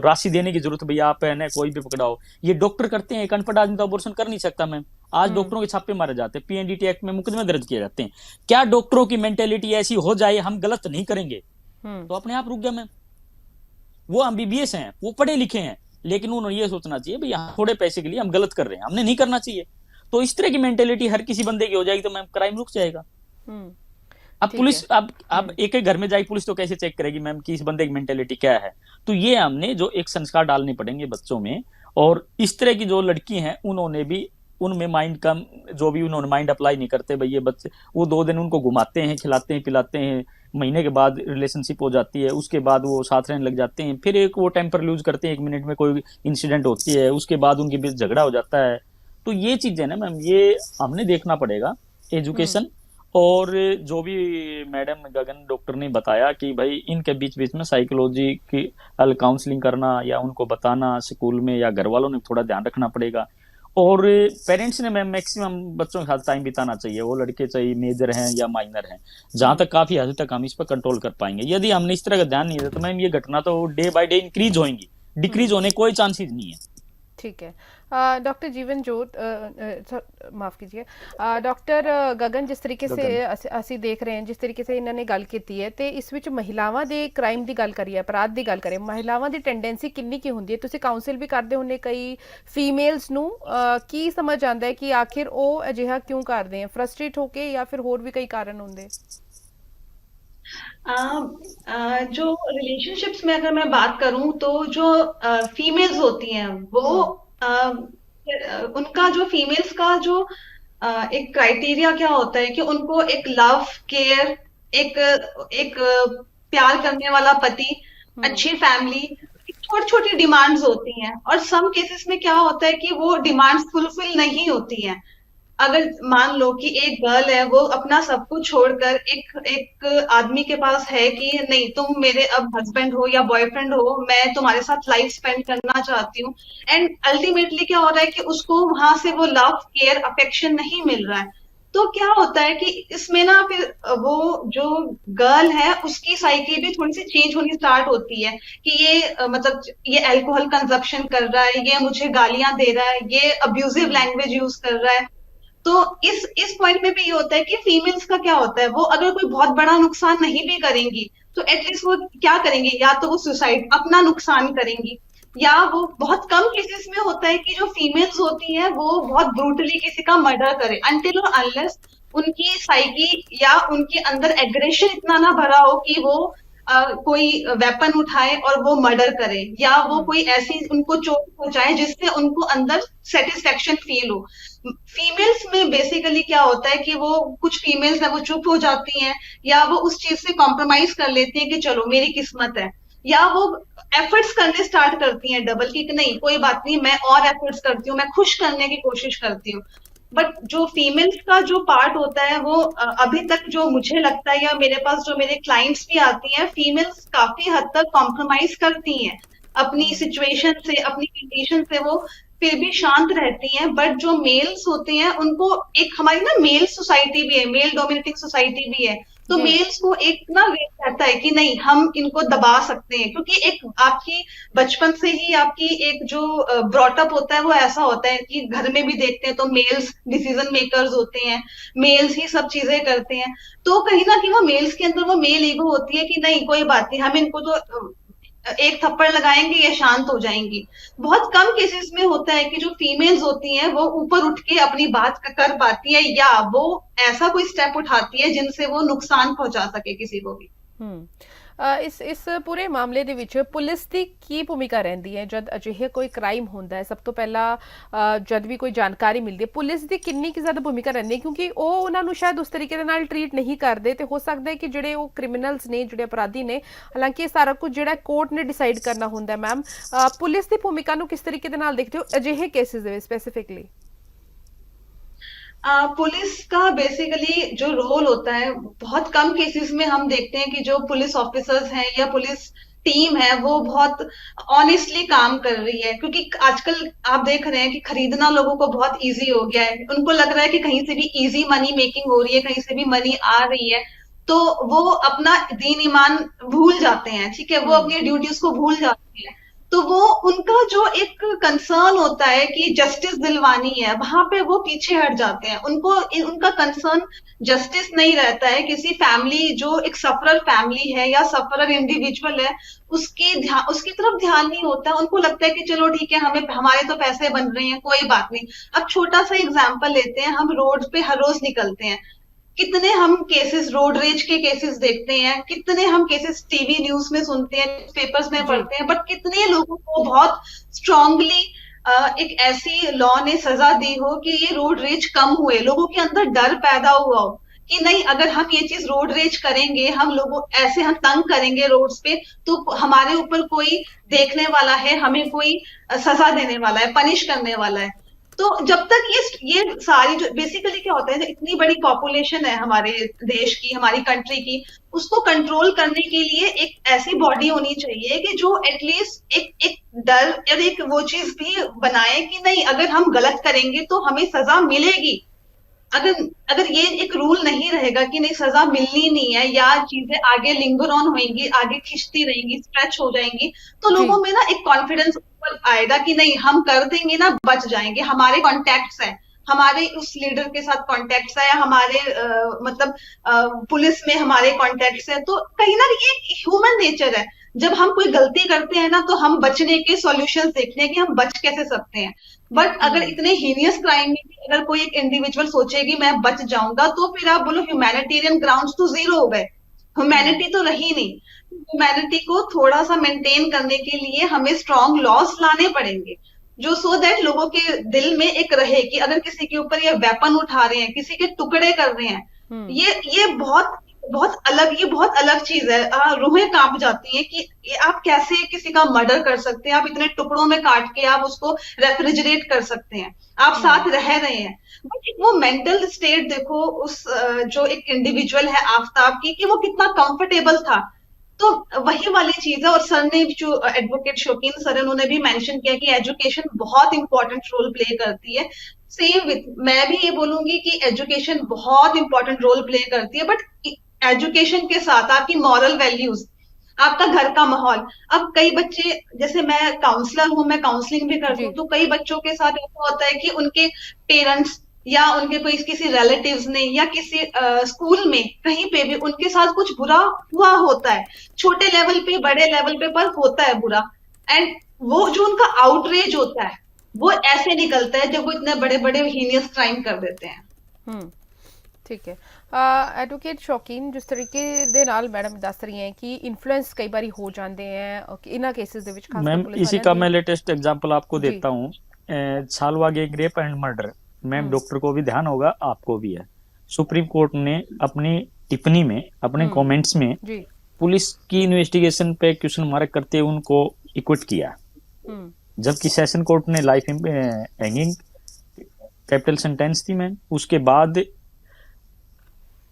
राशि देने की जरूरत, भैया आप है न कोई भी पकड़ाओ। ये डॉक्टर करते हैं, एक अनपढ़ आदमी तो अबॉर्शन कर नहीं सकता मैम। आज डॉक्टरों के छापे मारे जाते हैं, पीएनडीटी एक्ट में मुकदमे दर्ज किए जाते हैं। क्या डॉक्टरों की मेंटेलिटी ऐसी हो जाए हम गलत नहीं करेंगे तो अपने आप रुक गया मैम। वो एमबीबीएस हैं, वो पढ़े लिखे हैं, लेकिन उन्होंने ये सोचना चाहिए भैया थोड़े पैसे के लिए हम गलत कर रहे हैं, हमने नहीं करना चाहिए। तो इस तरह की मेंटेलिटी हर किसी बंदे की हो जाएगी तो मैम क्राइम रुक जाएगा। अब पुलिस अब एक घर में जाएगी पुलिस तो कैसे चेक करेगी मैम कि इस बंदे की मेंटेलिटी क्या है। तो ये हमने जो एक संस्कार डालने पड़ेंगे बच्चों में। और इस तरह की जो लड़की हैं उन्होंने भी उनमें माइंड कम, जो भी उन्होंने माइंड अप्लाई नहीं करते, भाई ये बच्चे वो 2 दिन उनको घुमाते हैं, खिलाते हैं, पिलाते हैं, महीने के बाद रिलेशनशिप हो जाती है, उसके बाद वो साथ रहने लग जाते हैं, फिर एक वो टेम्पर लूज करते हैं, 1 मिनट में कोई इंसिडेंट होती है, उसके बाद उनके बीच झगड़ा हो जाता है। तो ये चीजें ना मैम, ये हमने देखना पड़ेगा एजुकेशन। और जो भी मैडम गगन डॉक्टर ने बताया कि भाई इनके बीच बीच में साइकोलॉजी की काउंसलिंग करना या उनको बताना स्कूल में या घर वालों ने थोड़ा ध्यान रखना पड़ेगा। और पेरेंट्स ने मैम मैक्सिमम बच्चों के साथ टाइम बिताना चाहिए, वो लड़के चाहे मेजर हैं या माइनर हैं, जहां तक काफी हद तक हम इस पर कंट्रोल कर पाएंगे। यदि हमने इस तरह का ध्यान नहीं दिया तो मैम ये घटना तो डे बाय डे इंक्रीज होंगी, डिक्रीज होने कोई चांसेस नहीं है। ठीक है। डॉक्टर जीवन जोत माफ़ कीजिए, डॉक्टर गगन जिस तरीके से ਅਸੀਂ ਦੇਖ ਰਹੇ ਹਾਂ, ਜਿਸ ਤਰੀਕੇ से ਇਹਨਾਂ ਨੇ ਗੱਲ ਕੀਤੀ ਹੈ, ਤੇ ਇਸ ਵਿੱਚ ਮਹਿਲਾਵਾਂ ਦੇ ਕ੍ਰਾਈਮ ਦੀ ਗੱਲ ਕਰੀਏ, ਅਪਰਾਧ ਦੀ ਗੱਲ ਕਰੀਏ, ਮਹਿਲਾਵਾਂ ਦੀ ਟੈਂਡੈਂਸੀ ਕਿੰਨੀ ਕੀ ਹੁੰਦੀ ਹੈ? ਤੁਸੀਂ ਕਾਉਂਸਲ ਵੀ ਕਰਦੇ ਹੁੰਦੇ ਕਈ ਫੀਮੇਲਸ ਨੂੰ, ਕੀ ਸਮਝ ਆਉਂਦਾ ਹੈ ਕਿ ਆਖਿਰ ਉਹ ਅਜਿਹਾ ਕਿਉਂ ਕਰਦੇ ਆ, ਫਰਸਟ੍ਰੇਟ ਹੋ ਕੇ ਜਾਂ ਫਿਰ ਹੋਰ ਵੀ ਕਈ ਕਾਰਨ ਹੁੰਦੇ? जो रिलेशनशिप्स में अगर मैं बात करूं तो जो फीमेल्स होती हैं वो उनका जो फीमेल्स का जो एक क्राइटेरिया क्या होता है कि उनको एक लव केयर, एक प्यार करने वाला पति, अच्छी फैमिली छोटी छोटी डिमांड्स होती हैं, और सम केसेस में क्या होता है कि वो डिमांड्स फुलफिल नहीं होती हैं। अगर मान लो कि एक गर्ल है, वो अपना सब कुछ छोड़कर एक एक आदमी के पास है कि नहीं, तुम मेरे अब हस्बैंड हो या बॉयफ्रेंड हो, मैं तुम्हारे साथ लाइफ स्पेंड करना चाहती हूँ, एंड अल्टीमेटली क्या हो रहा है कि उसको वहां से वो लव केयर अफेक्शन नहीं मिल रहा है। तो क्या होता है कि इसमें ना फिर वो जो गर्ल है उसकी साइकी भी थोड़ी सी चेंज होनी स्टार्ट होती है कि ये मतलब ये अल्कोहल कंजप्शन कर रहा है, ये मुझे गालियां दे रहा है, ये अब्यूजिव लैंग्वेज यूज कर रहा है। तो इस पॉइंट में भी ये होता है कि फीमेल्स का क्या होता है, वो अगर कोई बहुत बड़ा नुकसान नहीं भी करेंगी तो एटलीस्ट वो क्या करेंगी, या तो वो सुसाइड अपना नुकसान करेंगी, या वो बहुत कम केसेस में होता है कि जो फीमेल्स होती हैं वो बहुत ब्रूटली किसी का मर्डर करे, अनटिल और अनलेस उनकी साइकी या उनके अंदर एग्रेशन इतना ना भरा हो कि वो कोई वेपन उठाए और वो मर्डर करे, या वो कोई ऐसी उनको चोट पहुंचाए जिससे उनको अंदर सेटिस्फेक्शन फील हो। फीमेल्स में बेसिकली क्या होता है कि वो कुछ फीमेल्स है वो चुप हो जाती हैं, या वो उस चीज से कॉम्प्रोमाइज कर लेती हैं कि चलो मेरी किस्मत है, या वो एफर्ट्स करने स्टार्ट करती हैं डबल की नहीं कोई बात नहीं, मैं और एफर्ट्स करती हूँ, मैं खुश करने की कोशिश करती हूँ। बट जो फीमेल्स का जो पार्ट होता है वो अभी तक जो मुझे लगता है, या मेरे पास जो मेरे क्लाइंट्स भी आती हैं, फीमेल्स काफी हद तक कॉम्प्रोमाइज करती हैं अपनी सिचुएशन से, अपनी कंडीशन से, वो फिर भी शांत रहती हैं। बट जो मेल्स होते हैं उनको एक हमारी ना मेल सोसाइटी भी है, मेल डोमिनेटिंग सोसाइटी भी है, तो मेल्स को एक ना वेट रहता है कि नहीं हम इनको दबा सकते हैं, क्योंकि एक आपकी बचपन से ही आपकी एक जो ब्रॉटअप होता है वो ऐसा होता है कि घर में भी देखते हैं तो मेल्स डिसीजन मेकर्स होते हैं, मेल्स ही सब चीजें करते हैं। तो कहीं ना कहीं वो मेल्स के अंदर वो मेल ईगो होती है कि नहीं कोई बात नहीं, हम इनको तो एक थप्पड़ लगाएंगे ये शांत हो जाएंगी। बहुत कम केसेस में होता है कि जो फीमेल्स होती हैं वो ऊपर उठ के अपनी बात कर पाती है, या वो ऐसा कोई स्टेप उठाती है जिनसे वो नुकसान पहुंचा सके किसी को भी। ਇਸ ਪੂਰੇ ਮਾਮਲੇ ਦੇ ਵਿੱਚ ਪੁਲਿਸ ਦੀ ਕੀ ਭੂਮਿਕਾ ਰਹਿੰਦੀ ਹੈ ਜਦ ਅਜਿਹੇ ਕੋਈ ਕ੍ਰਾਈਮ ਹੁੰਦਾ ਹੈ? ਸਭ ਤੋਂ ਪਹਿਲਾਂ ਜਦ ਵੀ ਕੋਈ ਜਾਣਕਾਰੀ ਮਿਲਦੀ ਹੈ, ਪੁਲਿਸ ਦੀ ਕਿੰਨੀ ਕੁ ਜ਼ਿਆਦਾ ਭੂਮਿਕਾ ਰਹਿੰਦੀ ਹੈ? ਕਿਉਂਕਿ ਉਹ ਉਹਨਾਂ ਨੂੰ ਸ਼ਾਇਦ ਉਸ ਤਰੀਕੇ ਦੇ ਨਾਲ ਟਰੀਟ ਨਹੀਂ ਕਰਦੇ, ਤੇ ਹੋ ਸਕਦਾ ਹੈ ਕਿ ਜਿਹੜੇ ਉਹ ਕ੍ਰਿਮੀਨਲਸ ਨੇ, ਜਿਹੜੇ ਅਪਰਾਧੀ ਨੇ, ਹਾਲਾਂਕਿ ਇਹ ਸਾਰਾ ਕੁਝ ਜਿਹੜਾ ਕੋਰਟ ਨੇ ਡਿਸਾਈਡ ਕਰਨਾ ਹੁੰਦਾ। ਮੈਮ, ਪੁਲਿਸ ਦੀ ਭੂਮਿਕਾ ਨੂੰ ਕਿਸ ਤਰੀਕੇ ਦੇ ਨਾਲ ਦੇਖਦੇ ਹੋ ਅਜਿਹੇ ਕੇਸਿਸ ਦੇ ਵਿੱਚ ਸਪੈਸੀਫਿਕਲੀ? पुलिस का बेसिकली जो रोल होता है, बहुत कम केसेस में हम देखते हैं कि जो पुलिस ऑफिसर्स हैं या पुलिस टीम है वो बहुत ऑनेस्टली काम कर रही है, क्योंकि आजकल आप देख रहे हैं कि खरीदना लोगों को बहुत इजी हो गया है। उनको लग रहा है कि कहीं से भी इजी मनी मेकिंग हो रही है, कहीं से भी मनी आ रही है, तो वो अपना दीन ईमान भूल जाते हैं, ठीक है, वो अपनी ड्यूटीज को भूल जाते हैं। तो वो उनका जो एक कंसर्न होता है कि जस्टिस दिलवानी है, वहां पे वो पीछे हट जाते हैं। उनको उनका कंसर्न जस्टिस नहीं रहता है, किसी फैमिली जो एक सफरर फैमिली है या सफरर इंडिविजुअल है उसकी तरफ ध्यान नहीं होता है। उनको लगता है कि चलो ठीक है, हमें हमारे तो पैसे बन रहे हैं, कोई बात नहीं। अब छोटा सा एग्जाम्पल लेते हैं, हम रोड पे हर रोज निकलते हैं, कितने हम केसेस रोड रेज के केसेस देखते हैं, कितने हम केसेस टीवी न्यूज में सुनते हैं, पेपर्स में पढ़ते हैं, बट कितने लोगों को बहुत स्ट्रांगली एक ऐसी लॉ ने सजा दी हो कि ये रोड रेज कम हुए, लोगों के अंदर डर पैदा हुआ हो कि नहीं अगर हम ये चीज रोड रेज करेंगे, हम लोगों ऐसे हम तंग करेंगे रोड्स पे, तो हमारे ऊपर कोई देखने वाला है, हमें कोई सजा देने वाला है, पनिश करने वाला है। तो जब तक ये सारी जो बेसिकली क्या होता है, इतनी बड़ी पॉपुलेशन है हमारे देश की, हमारी कंट्री की, उसको कंट्रोल करने के लिए एक ऐसी बॉडी होनी चाहिए कि जो एटलीस्ट एक डर और एक वो चीज भी बनाए कि नहीं अगर हम गलत करेंगे तो हमें सजा मिलेगी। अगर ये एक रूल नहीं रहेगा कि नहीं सजा मिलनी नहीं है, या चीजें आगे लिंगर ऑन होंगी, आगे खिंचती रहेंगी, स्ट्रेच हो जाएंगी, तो लोगों में ना एक कॉन्फिडेंस आएगा कि नहीं हम कर देंगे ना, बच जाएंगे, हमारे कॉन्टेक्ट्स हैं, हमारे उस लीडर के साथ कॉन्टेक्ट्स है, या हमारे पुलिस में हमारे कॉन्टेक्ट्स है। तो कहीं ना ये ह्यूमन नेचर है, जब हम कोई गलती करते हैं ना तो हम बचने के सॉल्यूशंस देखते हैं कि हम बच कैसे सकते हैं। बट अगर इतने हीनियस क्राइम में भी अगर कोई एक इंडिविजुअल सोचेगी मैं बच जाऊंगा, तो फिर आप बोलो ह्यूमैनिटेरियन ग्राउंड्स तो जीरो हो गए, ह्यूमैनिटी तो रही नहीं। ह्यूमैनिटी को थोड़ा सा मेंटेन करने के लिए हमें स्ट्रॉन्ग लॉस लाने पड़ेंगे, जो सो दैट लोगों के दिल में एक रहे कि अगर किसी के ऊपर ये वेपन उठा रहे हैं, किसी के टुकड़े कर रहे हैं, ये बहुत ये बहुत अलग चीज है। रूहें कांप जाती हैं कि ये आप कैसे किसी का मर्डर कर सकते हैं, आप इतने टुकड़ों में काट के आप उसको रेफ्रिजरेट कर सकते हैं, आप साथ रह रहे हैं। बट वो मेंटल स्टेट देखो उस जो एक इंडिविजुअल है आफ्ताब की, कि वो कितना कंफर्टेबल था। तो वही वाली चीज है। और सर ने जो एडवोकेट शौकीन सर, उन्होंने भी मेंशन किया कि एजुकेशन बहुत इंपॉर्टेंट रोल प्ले करती है। सेम विथ, मैं भी ये बोलूंगी कि एजुकेशन बहुत इंपॉर्टेंट रोल प्ले करती है, बट एजुकेशन के साथ आपकी मॉरल वैल्यूज, आपका घर का माहौल। अब कई बच्चे, जैसे मैं काउंसलर हूं, मैं काउंसलिंग भी करती जी। हूँ, तो कई बच्चों के साथ ऐसा होता है कि उनके पेरेंट्स या उनके कोई किसी रिलेटिव्स ने या किसी स्कूल में कहीं पे भी उनके साथ कुछ बुरा हुआ होता है, छोटे लेवल पे बड़े लेवल पे, पर होता है बुरा। एंड वो जो उनका आउटरेज होता है वो ऐसे निकलता है जब वो इतने बड़े बड़े हीनियस क्राइम कर देते हैं। ਹੂੰ ਠੀਕ ਹੈ। ਐਡਵੋਕੇਟ ਸ਼ੌਕੀਨ, ਜਿਸ ਤਰੀਕੇ ਦੇ ਨਾਲ ਮੈਡਮ ਦੱਸ ਰਹੀ ਹੈ ਕਿ ਇਨਫਲੂਐਂਸ ਕਈ ਵਾਰੀ ਹੋ ਜਾਂਦੇ ਹੈ ਕਿ ਇਹਨਾਂ ਕੇਸਿਸ ਦੇ ਵਿੱਚ, ਖਾਸ ਕਰ मैम ਪੁਲਿਸ इसी ਵਾਲਿਆਂ का ਦੀ। मैं लेटेस्ट एग्जांपल आपको जी। देता हूँ। छालवा gang rape and murder, ma'am doctor को भी ध्यान होगा, आपको भी है। सुप्रीम कोर्ट ने अपनी टिप्पणी में, अपने कमेंट्स में जी। पुलिस की इन्वेस्टिगेशन पे क्वेश्चन मार्क करते हुए उनको इक्विट किया, जबकि सेशन कोर्ट ने लाइफ हैंगिंग कैपिटल सेंटेंस थी मैम। उसके बाद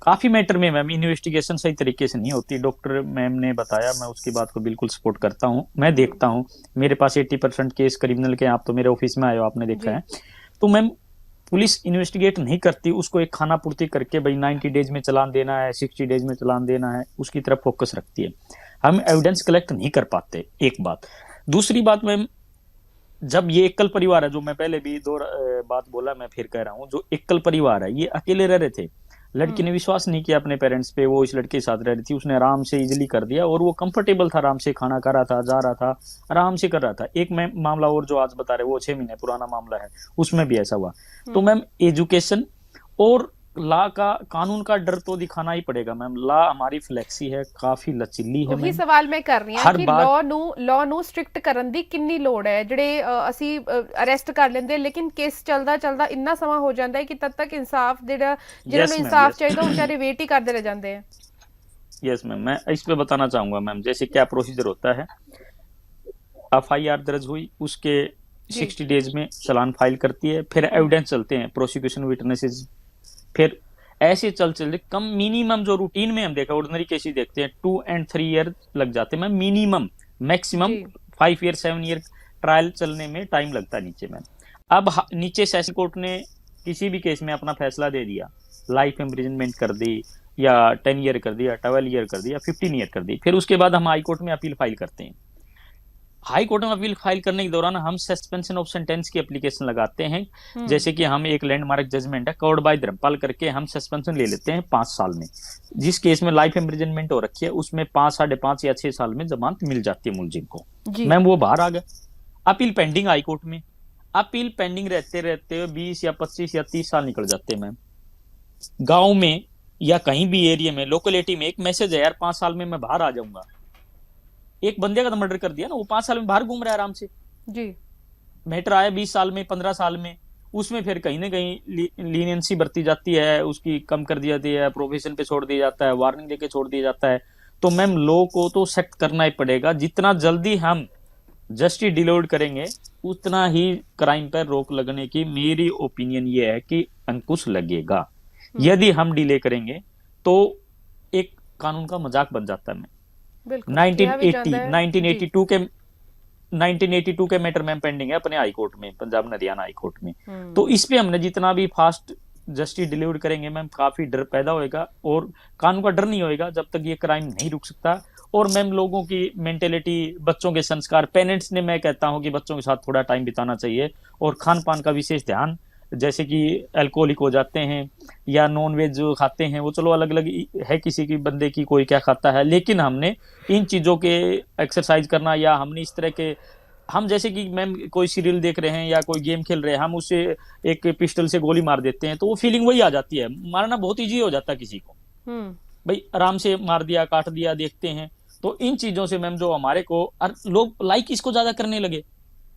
काफी मैटर में मैम इन्वेस्टिगेशन सही तरीके से नहीं होती। डॉक्टर मैम ने बताया, मैं उसकी बात को बिल्कुल सपोर्ट करता हूँ। मैं देखता हूँ, मेरे पास 80% केस क्रिमिनल के, आप तो मेरे ऑफिस में आए हो, आपने देखा है। तो मैम पुलिस इन्वेस्टिगेट नहीं करती, उसको एक खाना पूर्ति करके भाई 90 डेज में चलान देना है, 60 डेज में चलान देना है, उसकी तरफ फोकस रखती है। हम एविडेंस कलेक्ट नहीं कर पाते, एक बात। दूसरी बात मैम, जब ये एकल परिवार है, जो मैं पहले भी दो बात बोला, मैं फिर कह रहा हूँ, जो एकल परिवार है, ये अकेले रह रहे थे। लड़की ने विश्वास नहीं किया अपने पेरेंट्स पे, वो इस लड़के के साथ रह रही थी, उसने आराम से इजीली कर दिया, और वो कंफर्टेबल था, आराम से खाना खा रहा था, जा रहा था, आराम से कर रहा था। एक मैं मामला और जो आज बता रहे, वो 6 महीने पुराना मामला है, उसमें भी ऐसा हुआ। तो मैम एजुकेशन और लॉ का, कानून का डर तो दिखाना ही पड़ेगा मैम। लॉ हमारी फ्लेक्सी है, काफी लचीली है। ਉਹੀ ਸਵਾਲ ਮੈਂ ਕਰ ਰਹੀ ਹਾਂ ਕਿ ਲਾਅ ਨੂੰ ਸਟ੍ਰਿਕਟ ਕਰਨ ਦੀ ਕਿੰਨੀ ਲੋੜ ਹੈ। ਜਿਹੜੇ ਅਸੀਂ ਅਰੈਸਟ ਕਰ ਲੈਂਦੇ, ਲੇਕਿਨ ਕੇਸ ਚੱਲਦਾ ਚੱਲਦਾ ਇੰਨਾ ਸਮਾਂ ਹੋ ਜਾਂਦਾ ਹੈ ਕਿ ਤਦ ਤੱਕ ਇਨਸਾਫ ਜਿਹਨਾਂ ਨੂੰ ਇਨਸਾਫ ਚਾਹੀਦਾ ਉਹ ਵਿਚਾਰੇ ਵੇਟ ਹੀ ਕਰਦੇ ਰਹਿ ਜਾਂਦੇ हैं। यस मैम, मैं इस पे बताना चाहूंगा मैम, जैसे क्या प्रोसीजर होता है। FIR दर्ज हुई, उसके 60 डेज में चालान फाइल करती है, फिर एविडेंस चलते हैं, प्रोसिक्यूशन विटनेसेस, फिर ऐसे चलते कम मिनिमम जो रूटीन में हम देखा, ऑर्डिनरी केस ही देखते हैं 2 and 3 ईयर लग जाते हैं ma'am minimum. Maximum 5 year 7 year trial चलने में टाइम लगता है नीचे मैम। अब नीचे सेशन कोर्ट ने किसी भी केस में अपना फैसला दे दिया, लाइफ इम्प्रिजनमेंट कर दी, या 10 ईयर कर दिया, 12 ईयर कर दिया, 15 ईयर कर दी। फिर उसके बाद हम हाई कोर्ट में अपील फाइल करते हैं। हाई कोर्ट में अपील फाइल करने के दौरान हम सस्पेंशन ऑफ सेंटेंस की एप्लीकेशन लगाते हैं। जैसे कि हम एक लैंडमार्क जजमेंट है कवर्ड बाय धर्मपाल करके, हम सस्पेंशन ले लेते हैं 5 साल में। जिस केस में लाइफ इम्प्रिजनमेंट हो रखी है, उसमें 5, 5.5 या 6 साल में जमानत मिल जाती है मुलजिम को। मैम वो बाहर आ गया, अपील पेंडिंग हाई कोर्ट में। अपील पेंडिंग रहते रहते 20 या 25 या 30 साल निकल जाते हैं मैम। गाँव में या कहीं भी एरिया में, लोकेलिटी में एक मैसेज है, यार 5 साल में मैं बाहर आ जाऊंगा। एक बंदे का तो मर्डर कर दिया ना, वो 5 साल में बाहर घूम रहा है आराम से। जी। मैटर आया 20 साल में, 15 साल में, उसमें फिर कहीं ना कहीं लीनियंसी बरती जाती है, उसकी कम कर दी जाती है, प्रोफेशन पे छोड़ दिया जाता है, वार्निंग देके छोड़ दिया जाता है। तो मैम लॉ को तो सख्त करना ही पड़ेगा। जितना जल्दी हम जस्टिस डिलोड करेंगे, उतना ही क्राइम पर रोक लगने की मेरी ओपिनियन ये है कि अंकुश लगेगा। यदि हम डिले करेंगे तो एक कानून का मजाक बन जाता है। मैं 1982 के मैटर में पेंडिंग है अपने हाई कोर्ट में, पंजाब हरियाणा हाई कोर्ट में। तो इस पे हमने जितना भी फास्ट जस्टिस डिलीवर करेंगे मैम, काफी डर पैदा होएगा, और कानून का डर नहीं होएगा जब तक ये क्राइम नहीं रुक सकता। और मैम लोगों की मेंटेलिटी, बच्चों के संस्कार, पेरेंट्स ने, मैं कहता हूं कि बच्चों के साथ थोड़ा टाइम बिताना चाहिए, और खान पान का विशेष ध्यान। जैसे कि अल्कोहलिक हो जाते हैं या नॉन वेज जो खाते हैं, वो चलो अलग अलग है, किसी की बंदे की कोई क्या खाता है, लेकिन हमने इन चीजों के एक्सरसाइज करना, या हमने इस तरह के, हम जैसे कि मैम कोई सीरियल देख रहे हैं या कोई गेम खेल रहे हैं, हम उससे एक पिस्टल से गोली मार देते हैं, तो वो फीलिंग वही आ जाती है। मारना बहुत ईजी हो जाता है किसी को, भाई आराम से मार दिया, काट दिया, देखते हैं। तो इन चीजों से मैम जो हमारे को लोग लाइक इसको ज्यादा करने लगे।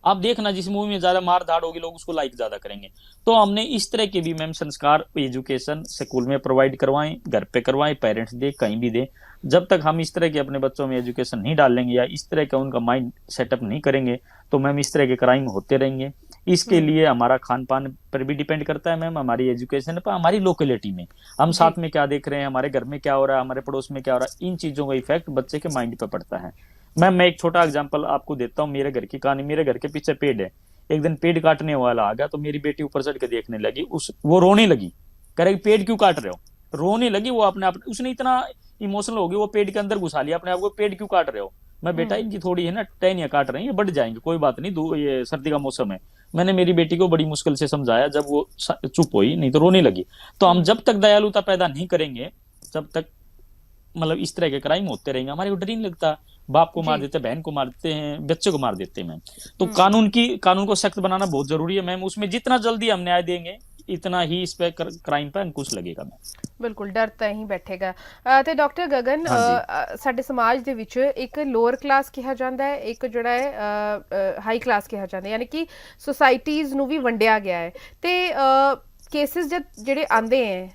आप देखना जिस मूवी में ज्यादा मार धाड़ होगी लोग उसको लाइक ज्यादा करेंगे। तो हमने इस तरह के भी मैम संस्कार एजुकेशन स्कूल में प्रोवाइड करवाएं, घर पे करवाएं, पेरेंट्स दे कहीं भी दे। जब तक हम इस तरह के अपने बच्चों में एजुकेशन नहीं डालेंगे या इस तरह का उनका माइंड सेटअप नहीं करेंगे तो मैम इस तरह के क्राइम होते रहेंगे। इसके लिए हमारा खान पान पर भी डिपेंड करता है मैम, हमारी एजुकेशन पर, हमारी लोकेलिटी में हम जी। साथ में क्या देख रहे हैं, हमारे घर में क्या हो रहा है, हमारे पड़ोस में क्या हो रहा है, इन चीजों का इफेक्ट बच्चे के माइंड पे पड़ता है। मैम मैं एक छोटा एग्जांपल आपको देता हूँ, मेरे घर की कहानी। मेरे घर के पीछे पेड़ है, एक दिन पेड़ काटने वाला आ गया तो मेरी बेटी ऊपर चढ़ के देखने लगी, वो रोने लगी, कह रही पेड़ क्यों काट रहे हो, रोने लगी वो अपने आप। उसने इतना इमोशनल हो गई, वो पेड़ के अंदर घुसा लिया अपने आप को, पेड़ क्यों काट रहे हो। मैं बेटा इनकी थोड़ी है ना टहनियां काट रही है, बढ़ जाएंगे, कोई बात नहीं, ये सर्दी का मौसम है। मैंने मेरी बेटी को बड़ी मुश्किल से समझाया, जब वो चुप हुई, नहीं तो रोने लगी। तो हम जब तक दयालुता पैदा नहीं करेंगे तब तक मतलब इस तरह के क्राइम होते रहेंगे। हमारे को डर ही नहीं लगता, बाप को मार देते हैं, बहन को मार देते हैं, बच्चे को मार देते हैं मैम। तो कानून को सख्त बनाना बहुत जरूरी है मैम। उसमें जितना जल्दी हम न्याय देंगे इतना ही इस पे क्राइम पे अंकुश लगेगा मैम। ਬਿਲਕੁਲ ਡਰ ਤਾਂ ਹੀ ਬੈਠੇਗਾ। ਤੇ ਡਾਕਟਰ ਗਗਨ, ਸਾਡੇ ਸਮਾਜ ਦੇ ਵਿੱਚ ਇੱਕ ਲੋਅਰ ਕਲਾਸ ਕਿਹਾ ਜਾਂਦਾ ਹੈ, ਇੱਕ ਜਿਹੜਾ ਹੈ ਹਾਈ ਕਲਾਸ ਕਿਹਾ ਜਾਂਦਾ ਹੈ, ਯਾਨੀ ਕਿ ਸੁਸਾਇਟੀਜ਼ ਨੂੰ ਵੀ ਵੰਡਿਆ ਗਿਆ ਹੈ। ਤੇ ਕੇਸਿਸ ਜਿਹੜੇ ਆਉਂਦੇ ਹੈ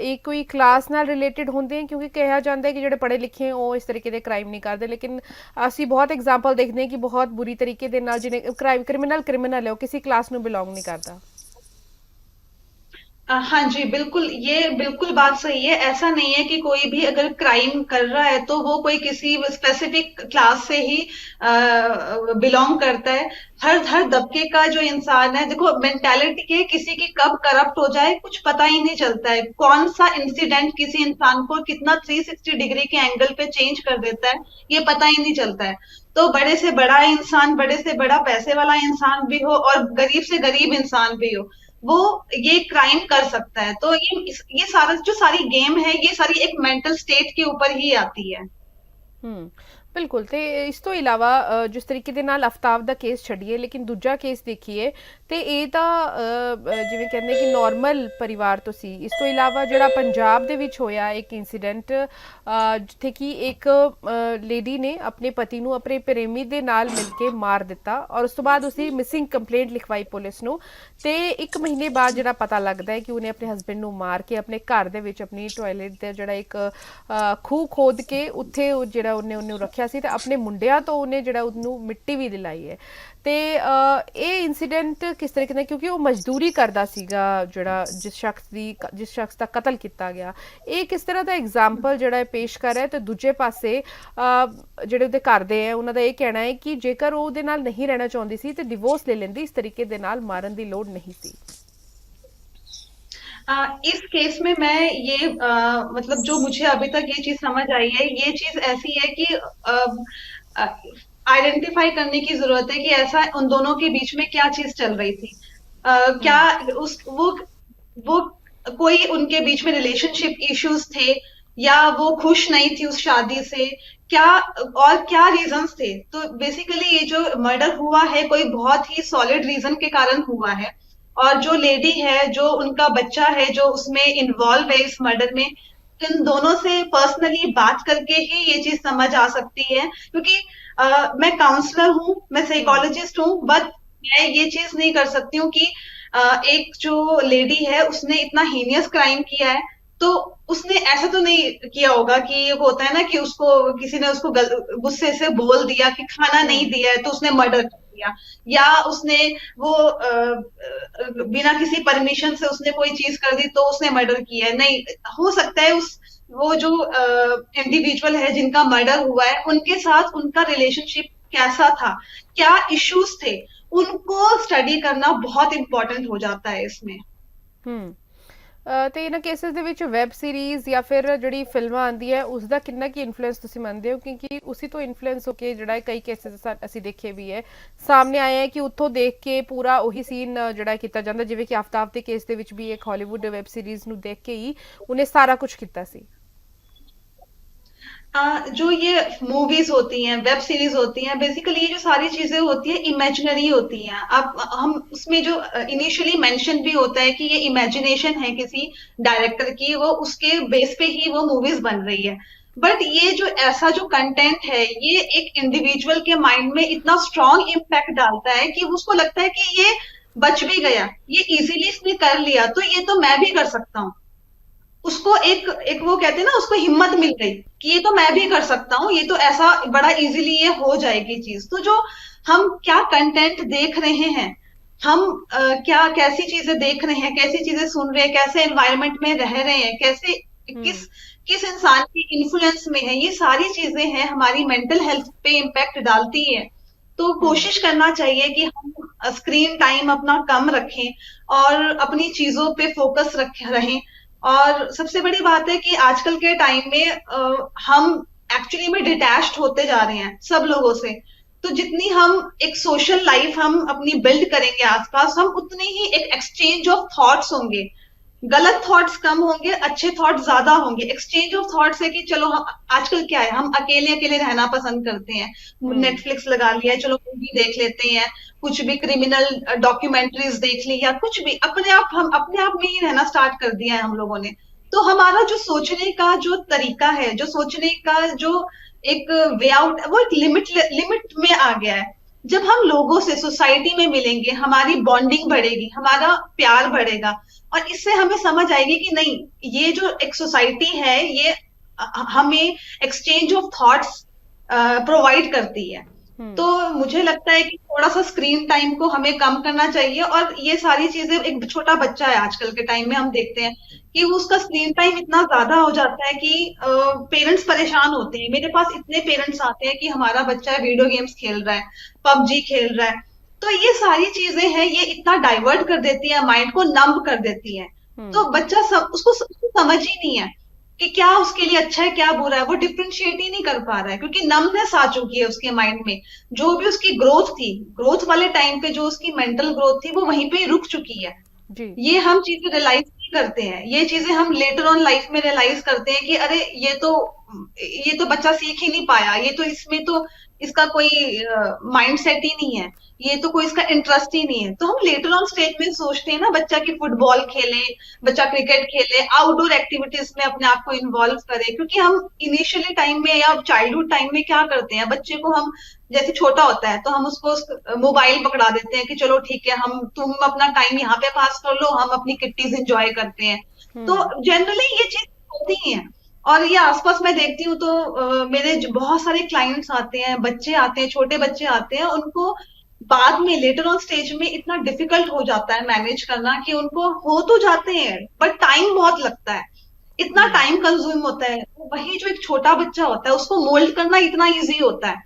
ਇਹ ਕੋਈ ਕਲਾਸ ਨਾਲ ਰਿਲੇਟਡ ਹੁੰਦੇ हैं, क्योंकि कहा जाता है कि ਜਿਹੜੇ ਪੜ੍ਹੇ ਲਿਖੇ ਉਹ ਇਸ ਤਰੀਕੇ ਦੇ ਕ੍ਰਾਈਮ ਨਹੀਂ ਕਰਦੇ, ਲੇਕਿਨ ਅਸੀਂ ਬਹੁਤ ਐਗਜ਼ਾਮਪਲ ਦੇਖਦੇ ਹਾਂ ਕਿ ਬਹੁਤ ਬੁਰੀ ਤਰੀਕੇ ਦੇ ਨਾਲ ਜਿਹਨੇ ਕ੍ਰਿਮੀਨਲ ਹੈ ਉਹ ਕਿਸੇ ਕਲਾਸ ਨੂੰ ਬਿਲੋਂਗ ਨਹੀਂ ਕਰਦਾ। हाँ जी, बिल्कुल, ये बिल्कुल बात सही है। ऐसा नहीं है कि कोई भी अगर क्राइम कर रहा है तो वो कोई किसी स्पेसिफिक क्लास से ही बिलोंग करता है। हर दबके का जो इंसान है, देखो मेंटालिटी है, किसी की कब करप्ट हो जाए कुछ पता ही नहीं चलता है। कौन सा इंसिडेंट किसी इंसान को कितना 360 डिग्री के एंगल पे चेंज कर देता है, ये पता ही नहीं चलता है। तो बड़े से बड़ा इंसान, बड़े से बड़ा पैसे वाला इंसान भी हो और गरीब से गरीब इंसान भी हो, वो ये क्राइम कर सकता है। तो ये सारा जो सारी गेम है, ये सारी एक मेंटल स्टेट के ऊपर ही आती है। ਬਿਲਕੁਲ। ਤੇ ਇਸ ਤੋਂ ਇਲਾਵਾ ਜਿਸ ਤਰੀਕੇ ਦੇ ਨਾਲ ਅਫਤਾਬ ਦਾ ਕੇਸ ਛੱਡੀਏ, ਲੇਕਿਨ ਦੂਜਾ ਕੇਸ ਦੇਖੀਏ ਤੇ ਇਹ ਤਾਂ ਜਿਵੇਂ ਕਹਿੰਦੇ ਕਿ ਨਾਰਮਲ ਪਰਿਵਾਰ ਤੋਂ ਸੀ। ਇਸ ਤੋਂ ਇਲਾਵਾ ਜਿਹੜਾ ਪੰਜਾਬ ਦੇ ਵਿੱਚ ਹੋਇਆ ਇੱਕ ਇਨਸੀਡੈਂਟ, ਜਿੱਥੇ ਕਿ ਇੱਕ ਲੇਡੀ ਨੇ ਆਪਣੇ ਪਤੀ ਨੂੰ ਆਪਣੇ ਪ੍ਰੇਮੀ ਦੇ ਨਾਲ ਮਿਲ ਕੇ ਮਾਰ ਦਿੱਤਾ ਔਰ ਉਸ ਤੋਂ ਬਾਅਦ ਉਸਦੀ ਮਿਸਿੰਗ ਕੰਪਲੇਂਟ ਲਿਖਵਾਈ ਪੁਲਿਸ ਨੂੰ। ਤੇ 1 ਮਹੀਨੇ ਬਾਅਦ ਜਿਹੜਾ ਪਤਾ ਲੱਗਦਾ ਹੈ ਕਿ ਉਹਨੇ ਆਪਣੇ ਹਸਬੈਂਡ ਨੂੰ ਮਾਰ ਕੇ ਆਪਣੇ ਘਰ ਦੇ ਵਿੱਚ ਆਪਣੀ ਟਾਇਲਟ ਦਾ ਜਿਹੜਾ ਇੱਕ ਖੂਹ ਖੋਦ ਕੇ ਉੱਥੇ ਜਿਹੜਾ ਉਹਨੂੰ ਰੱਖਿਆ ਸੀ ਤੇ ਆਪਣੇ ਮੁੰਡਿਆਂ ਤੋਂ ਉਹਨੇ ਜਿਹੜਾ ਉਹਨੂੰ ਮਿੱਟੀ ਵੀ ਦਿਲਾਈ ਹੈ। ਤੇ ਇਹ ਇਨਸੀਡੈਂਟ ਕਿਸ ਤਰੀਕੇ ਨਾਲ, ਕਿਉਂਕਿ ਉਹ ਮਜ਼ਦੂਰੀ ਕਰਦਾ ਸੀਗਾ ਜਿਹੜਾ ਜਿਸ ਸ਼ਖਸ ਦਾ ਕਤਲ ਕੀਤਾ ਗਿਆ, ਇਹ ਕਿਸ ਤਰ੍ਹਾਂ ਦਾ ਐਗਜ਼ਾਮਪਲ ਜਿਹੜਾ ਪੇਸ਼ ਕਰ ਰਿਹਾ। ਤੇ ਦੂਜੇ ਪਾਸੇ ਜਿਹੜੇ ਉਹਦੇ ਘਰ ਦੇ ਹੈ ਉਹਨਾਂ ਦਾ ਇਹ ਕਹਿਣਾ ਹੈ ਕਿ ਜੇਕਰ ਉਹ ਉਹਦੇ ਨਾਲ ਨਹੀਂ ਰਹਿਣਾ ਚਾਹੁੰਦੀ ਸੀ ਤੇ ਡਿਵੋਰਸ ਲੈ ਲੈਂਦੀ, ਇਸ ਤਰੀਕੇ ਦੇ ਨਾਲ ਮਾਰਨ ਦੀ ਲੋੜ ਨਹੀਂ ਸੀ। इस केस में मैं ये मतलब जो मुझे अभी तक ये चीज समझ आई है, ये चीज ऐसी है कि आइडेंटिफाई करने की जरूरत है कि ऐसा उन दोनों के बीच में क्या चीज चल रही थी। क्या वो कोई उनके बीच में रिलेशनशिप इश्यूज थे, या वो खुश नहीं थी उस शादी से, क्या और क्या रीजंस थे। तो बेसिकली ये जो मर्डर हुआ है कोई बहुत ही सॉलिड रीजन के कारण हुआ है। और जो लेडी है, जो उनका बच्चा है जो उसमें इन्वॉल्व है इस मर्डर में, इन दोनों से पर्सनली बात करके ही ये चीज समझ आ सकती है। क्योंकि मैं काउंसलर हूँ, मैं साइकोलॉजिस्ट हूँ, बट मैं ये चीज नहीं कर सकती हूँ कि एक जो लेडी है उसने इतना हीनियस क्राइम किया है तो उसने ऐसा तो नहीं किया होगा कि होता है ना कि उसको किसी ने उसको गुस्से से बोल दिया कि खाना नहीं दिया है तो उसने मर्डर कर दिया, या उसने वो बिना किसी परमिशन से उसने कोई चीज कर दी तो उसने मर्डर किया है। नहीं, हो सकता है वो जो इंडिविजुअल है जिनका मर्डर हुआ है उनके साथ उनका रिलेशनशिप कैसा था, क्या इश्यूज थे, उनको स्टडी करना बहुत इंपॉर्टेंट हो जाता है इसमें। ਤੇ ਇਹਨਾਂ ਕੇਸਿਸ ਦੇ ਵਿੱਚ ਵੈਬ ਸੀਰੀਜ਼ ਜਾਂ ਫਿਰ ਜਿਹੜੀ ਫਿਲਮਾਂ ਆਉਂਦੀ ਹੈ ਉਸ ਦਾ ਕਿੰਨਾ ਕੀ ਇਨਫਲੂਐਂਸ ਤੁਸੀਂ ਮੰਨਦੇ ਹੋ? ਕਿਉਂਕਿ ਉਸੇ ਤੋਂ ਇਨਫਲੂਐਂਸ ਹੋ ਕੇ ਜਿਹੜਾ ਕਈ ਕੇਸਿਸ ਅਸੀਂ ਦੇਖੇ ਵੀ ਹੈ, ਸਾਹਮਣੇ ਆਇਆ ਹੈ ਕਿ ਉੱਥੋਂ ਦੇਖ ਕੇ ਪੂਰਾ ਉਹੀ ਸੀਨ ਜਿਹੜਾ ਕੀਤਾ ਜਾਂਦਾ, ਜਿਵੇਂ ਕਿ ਆਫਤਾਬ ਦੇ ਕੇਸ ਦੇ ਵਿੱਚ ਵੀ ਇੱਕ ਹਾਲੀਵੁੱਡ ਵੈਬ ਸੀਰੀਜ਼ ਨੂੰ ਦੇਖ ਕੇ ਹੀ ਉਹਨੇ ਸਾਰਾ ਕੁਝ ਕੀਤਾ ਸੀ। जो ये मूवीज होती हैं, वेब सीरीज होती हैं, बेसिकली ये जो सारी चीजें होती हैं इमेजिनरी होती हैं। अब हम उसमें जो इनिशियली मेंशन भी होता है कि ये इमेजिनेशन है किसी डायरेक्टर की, वो उसके बेस पे ही वो मूवीज बन रही है। बट ये जो ऐसा जो कंटेंट है ये एक इंडिविजुअल के माइंड में इतना स्ट्रॉन्ग इम्पैक्ट डालता है कि उसको लगता है कि ये बच भी गया, ये इजीली इसने कर लिया तो ये तो मैं भी कर सकता हूँ। उसको एक एक वो कहते हैं ना, उसको हिम्मत मिल गई कि ये तो मैं भी कर सकता हूँ, ये तो ऐसा बड़ा इजीली ये हो जाएगी चीज। तो जो हम क्या कंटेंट देख रहे हैं, हम क्या कैसी चीजें देख रहे हैं, कैसी चीजें सुन रहे हैं, कैसे एनवायरनमेंट में रह रहे हैं, कैसे किस किस इंसान के इन्फ्लुएंस में है, ये सारी चीजें हैं हमारी मेंटल हेल्थ पे इम्पैक्ट डालती है। तो कोशिश करना चाहिए कि हम स्क्रीन टाइम अपना कम रखें और अपनी चीजों पे फोकस रहें। और सबसे बड़ी बात है कि आजकल के टाइम में हम एक्चुअली में डिटैच्ड होते जा रहे हैं सब लोगों से। तो जितनी हम एक सोशल लाइफ हम अपनी बिल्ड करेंगे आसपास, हम उतने ही एक एक्सचेंज ऑफ थॉट्स होंगे, गलत थॉट्स कम होंगे, अच्छे थॉट्स ज्यादा होंगे। एक्सचेंज ऑफ थॉट्स है कि चलो हम आजकल क्या है, हम अकेले अकेले रहना पसंद करते हैं, नेटफ्लिक्स लगा लिया है, चलो मूवी देख लेते हैं, कुछ भी क्रिमिनल डॉक्यूमेंट्रीज देख ली, या कुछ भी हम अपने आप में ही रहना स्टार्ट कर दिया है हम लोगों ने। तो हमारा जो सोचने का जो तरीका है, जो सोचने का जो एक वे आउट, वो एक लिमिट में आ गया है। जब हम लोगों से सोसाइटी में मिलेंगे, हमारी बॉन्डिंग बढ़ेगी, हमारा प्यार बढ़ेगा, और इससे हमें समझ आएगी कि नहीं, ये जो एक सोसाइटी है ये हमें एक्सचेंज ऑफ थॉट्स प्रोवाइड करती है। तो मुझे लगता है कि थोड़ा सा स्क्रीन टाइम को हमें कम करना चाहिए। और ये सारी चीजें, एक छोटा बच्चा है आजकल के टाइम में हम देखते हैं कि उसका स्क्रीन टाइम इतना ज्यादा हो जाता है कि पेरेंट्स परेशान होते हैं। मेरे पास इतने पेरेंट्स आते हैं कि हमारा बच्चा वीडियो गेम्स खेल रहा है, पबजी खेल रहा है। तो ये सारी चीजें हैं, ये इतना डाइवर्ट कर देती है, माइंड को नंब कर देती है। तो बच्चा उसको समझ ही नहीं है कि क्या उसके लिए अच्छा है क्या बुरा है, वो डिफ्रेंशिएट ही नहीं कर पा रहा है, क्योंकि नमनेस आ चुकी है उसके माइंड में। जो भी उसकी ग्रोथ थी, ग्रोथ वाले टाइम पे जो उसकी मेंटल ग्रोथ थी, वो वहीं पे रुक चुकी है। जी। ये हम चीजें रियलाइज नहीं करते हैं, ये चीजें हम लेटर ऑन लाइफ में रियलाइज करते हैं कि अरे ये तो बच्चा सीख ही नहीं पाया, ये तो इसमें तो इसका कोई माइंड सेट ही नहीं है, ये तो कोई इसका इंटरेस्ट ही नहीं है। तो हम लेटर ऑन स्टेज में सोचते हैं ना, बच्चा की फुटबॉल खेले, बच्चा क्रिकेट खेले, आउटडोर एक्टिविटीज में अपने आप को इन्वॉल्व करे। क्योंकि हम इनिशियली टाइम में या चाइल्डहुड टाइम में क्या करते हैं, बच्चे को हम जैसे छोटा होता है तो हम उसको मोबाइल पकड़ा देते हैं कि चलो ठीक है, तुम अपना टाइम यहाँ पे पास कर लो, हम अपनी किट्टीज एंजॉय करते हैं। तो जनरली ये चीज होती ही है। और ये आसपास मैं देखती हूँ तो मेरे बहुत सारे क्लाइंट्स आते हैं, बच्चे आते हैं, छोटे बच्चे आते हैं, उनको बाद में लेटर ऑन स्टेज में इतना डिफिकल्ट हो जाता है मैनेज करना कि उनको हो तो जाते हैं बट टाइम बहुत लगता है, इतना टाइम कंज्यूम होता है। वही जो एक छोटा बच्चा होता है उसको मोल्ड करना इतना इजी होता है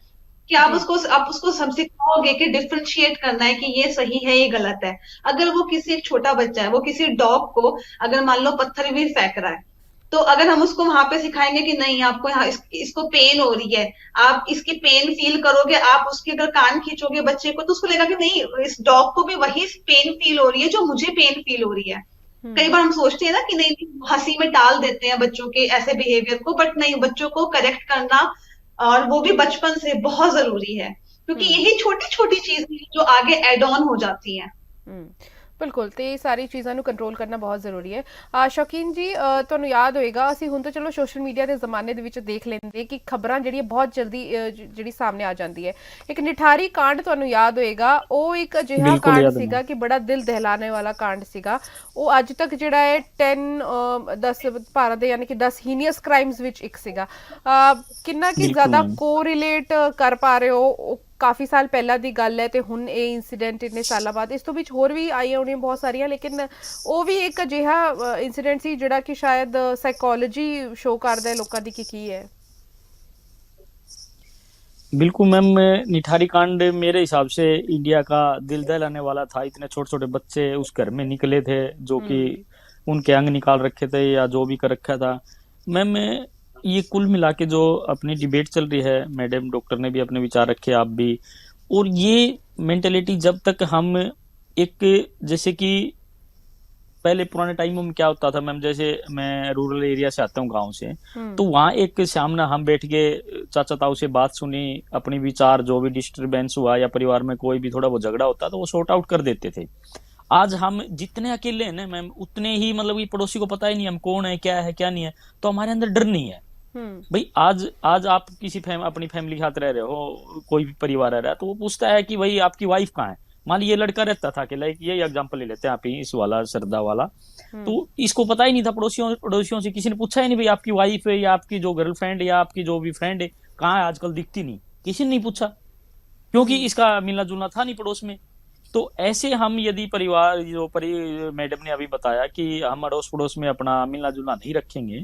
कि आप उसको सब सिखाओगे कि डिफरेंशिएट करना है कि ये सही है ये गलत है। अगर वो किसी एक छोटा बच्चा है, वो किसी डॉग को अगर मान लो पत्थर भी फेंक रहा है, तो अगर हम उसको वहां पे सिखाएंगे कि नहीं, आपको यहाँ इसको पेन हो रही है, आप इसकी पेन फील करोगे, आप उसके अगर कान खींचोगे बच्चे को, तो उसको लगेगा कि नहीं, इस डॉग को भी वही पेन फील हो रही है जो मुझे पेन फील हो रही है। कई बार हम सोचते हैं ना कि नहीं, हंसी में टाल देते हैं बच्चों के ऐसे बिहेवियर को, बट नहीं, बच्चों को करेक्ट करना और वो भी बचपन से बहुत जरूरी है, क्योंकि यही छोटी छोटी चीजें जो आगे एड ऑन हो जाती हैं। बिल्कुल, तो ये सारी चीज़ों ਨੂੰ ਕੰਟਰੋਲ ਕਰਨਾ ਬਹੁਤ ਜ਼ਰੂਰੀ ਹੈ। ਸ਼ੌਕੀਨ ਜੀ, ਤੁਹਾਨੂੰ ਯਾਦ ਹੋਏਗਾ ਅਸੀਂ ਹੁਣ ਤਾਂ ਚਲੋ ਸੋਸ਼ਲ ਮੀਡੀਆ ਦੇ ਜ਼ਮਾਨੇ ਦੇ ਵਿੱਚ ਦੇਖ ਲੈਂਦੇ ਕਿ ਖਬਰਾਂ ਜਿਹੜੀਆਂ ਬਹੁਤ ਜਲਦੀ ਜਿਹੜੀ ਸਾਹਮਣੇ ਆ ਜਾਂਦੀ ਹੈ। ਇੱਕ ਨਿਠਾਰੀ ਕਾਂਡ ਤੁਹਾਨੂੰ ਯਾਦ ਹੋਏਗਾ, ਉਹ ਇੱਕ ਅਜਿਹਾ ਕਾਂਡ ਸੀਗਾ ਕਿ ਬੜਾ ਦਿਲ ਦਹਿਲਾਣੇ ਵਾਲਾ ਕਾਂਡ ਸੀਗਾ। ਉਹ ਅੱਜ ਤੱਕ ਜਿਹੜਾ ਹੈ 10 ਭਾਰਤ ਦੇ ਯਾਨੀ ਕਿ 10 ਹੀਨੀਅਸ ਕ੍ਰਾਈਮਸ ਵਿੱਚ ਇੱਕ ਸੀਗਾ। ਕਿੰਨਾ ਕਿ ਜ਼ਿਆਦਾ ਕੋਰਿਲੇਟ ਕਰ ਪਾ ਰਹੇ ਹੋ? ਕਾਫੀ ਸਾਲ ਪਹਿਲਾਂ ਦੀ ਗੱਲ ਹੈ ਤੇ ਹੁਣ ਇਹ ਇਨਸੀਡੈਂਟ ਇੰਨੇ ਸਾਲਾਂ ਬਾਅਦ, ਇਸ ਤੋਂ ਵਿੱਚ ਹੋਰ ਵੀ ਆਈਆਂ ਹੋਣੀਆਂ ਬਹੁਤ ਸਾਰੀਆਂ, ਲੇਕਿਨ ਉਹ ਵੀ ਇੱਕ ਅਜਿਹਾ ਇੰਸੀਡੈਂਟ ਸੀ ਜਿਹੜਾ ਕਿ ਸ਼ਾਇਦ ਸਾਈਕੋਲੋਜੀ ਸ਼ੋ ਕਰਦਾ ਹੈ ਲੋਕਾਂ ਦੀ ਕਿ ਕੀ है। बिल्कुल मैम, निठारी कांड मेरे हिसाब से इंडिया का दिल दहलाने वाला था। इतने छोटे छोटे बच्चे उस घर में निकले थे जो कि उनके अंग निकाल रखे थे या जो भी कर रखा था। मैम, ये कुल मिला के जो अपनी डिबेट चल रही है, मैडम डॉक्टर ने भी अपने विचार रखे, आप भी, और ये मेंटेलिटी जब तक हम एक, जैसे कि पहले पुराने टाइमों में क्या होता था मैम, जैसे मैं रूरल एरिया से आता हूँ, गांव से, तो वहाँ एक सामने हम बैठ के चाचा ताऊ से बात सुनी, अपनी विचार जो भी डिस्टरबेंस हुआ या परिवार में कोई भी थोड़ा वो झगड़ा होता तो वो सॉर्ट आउट कर देते थे। आज हम जितने अकेले हैं ना मैम, उतने ही मतलब कि पड़ोसी को पता ही नहीं हम कौन है क्या नहीं है, तो हमारे अंदर डर नहीं है। भाई आज आज आप किसी अपनी फैमिली के साथ रह रहे हो, कोई भी परिवार रह रहा है, तो वो पूछता है कि भाई आपकी वाइफ कहाँ है। मान लीजिए लड़का रहता था कि लाइक ये एग्जांपल ले लेते हैं आप ही, इस वाला सरदा वाला, तो इसको पता ही नहीं था, पड़ोसियों पड़ोसियों से किसी ने पूछा ही नहीं भाई आपकी वाइफ है या आपकी जो गर्लफ्रेंड या आपकी जो भी फ्रेंड है कहाँ है, आजकल दिखती नहीं, किसी ने नहीं पूछा, क्योंकि इसका मिलना जुलना था नहीं पड़ोस में। तो ऐसे हम यदि परिवार जो मैडम ने अभी बताया कि हम अड़ोस पड़ोस में अपना मिलना जुलना नहीं रखेंगे,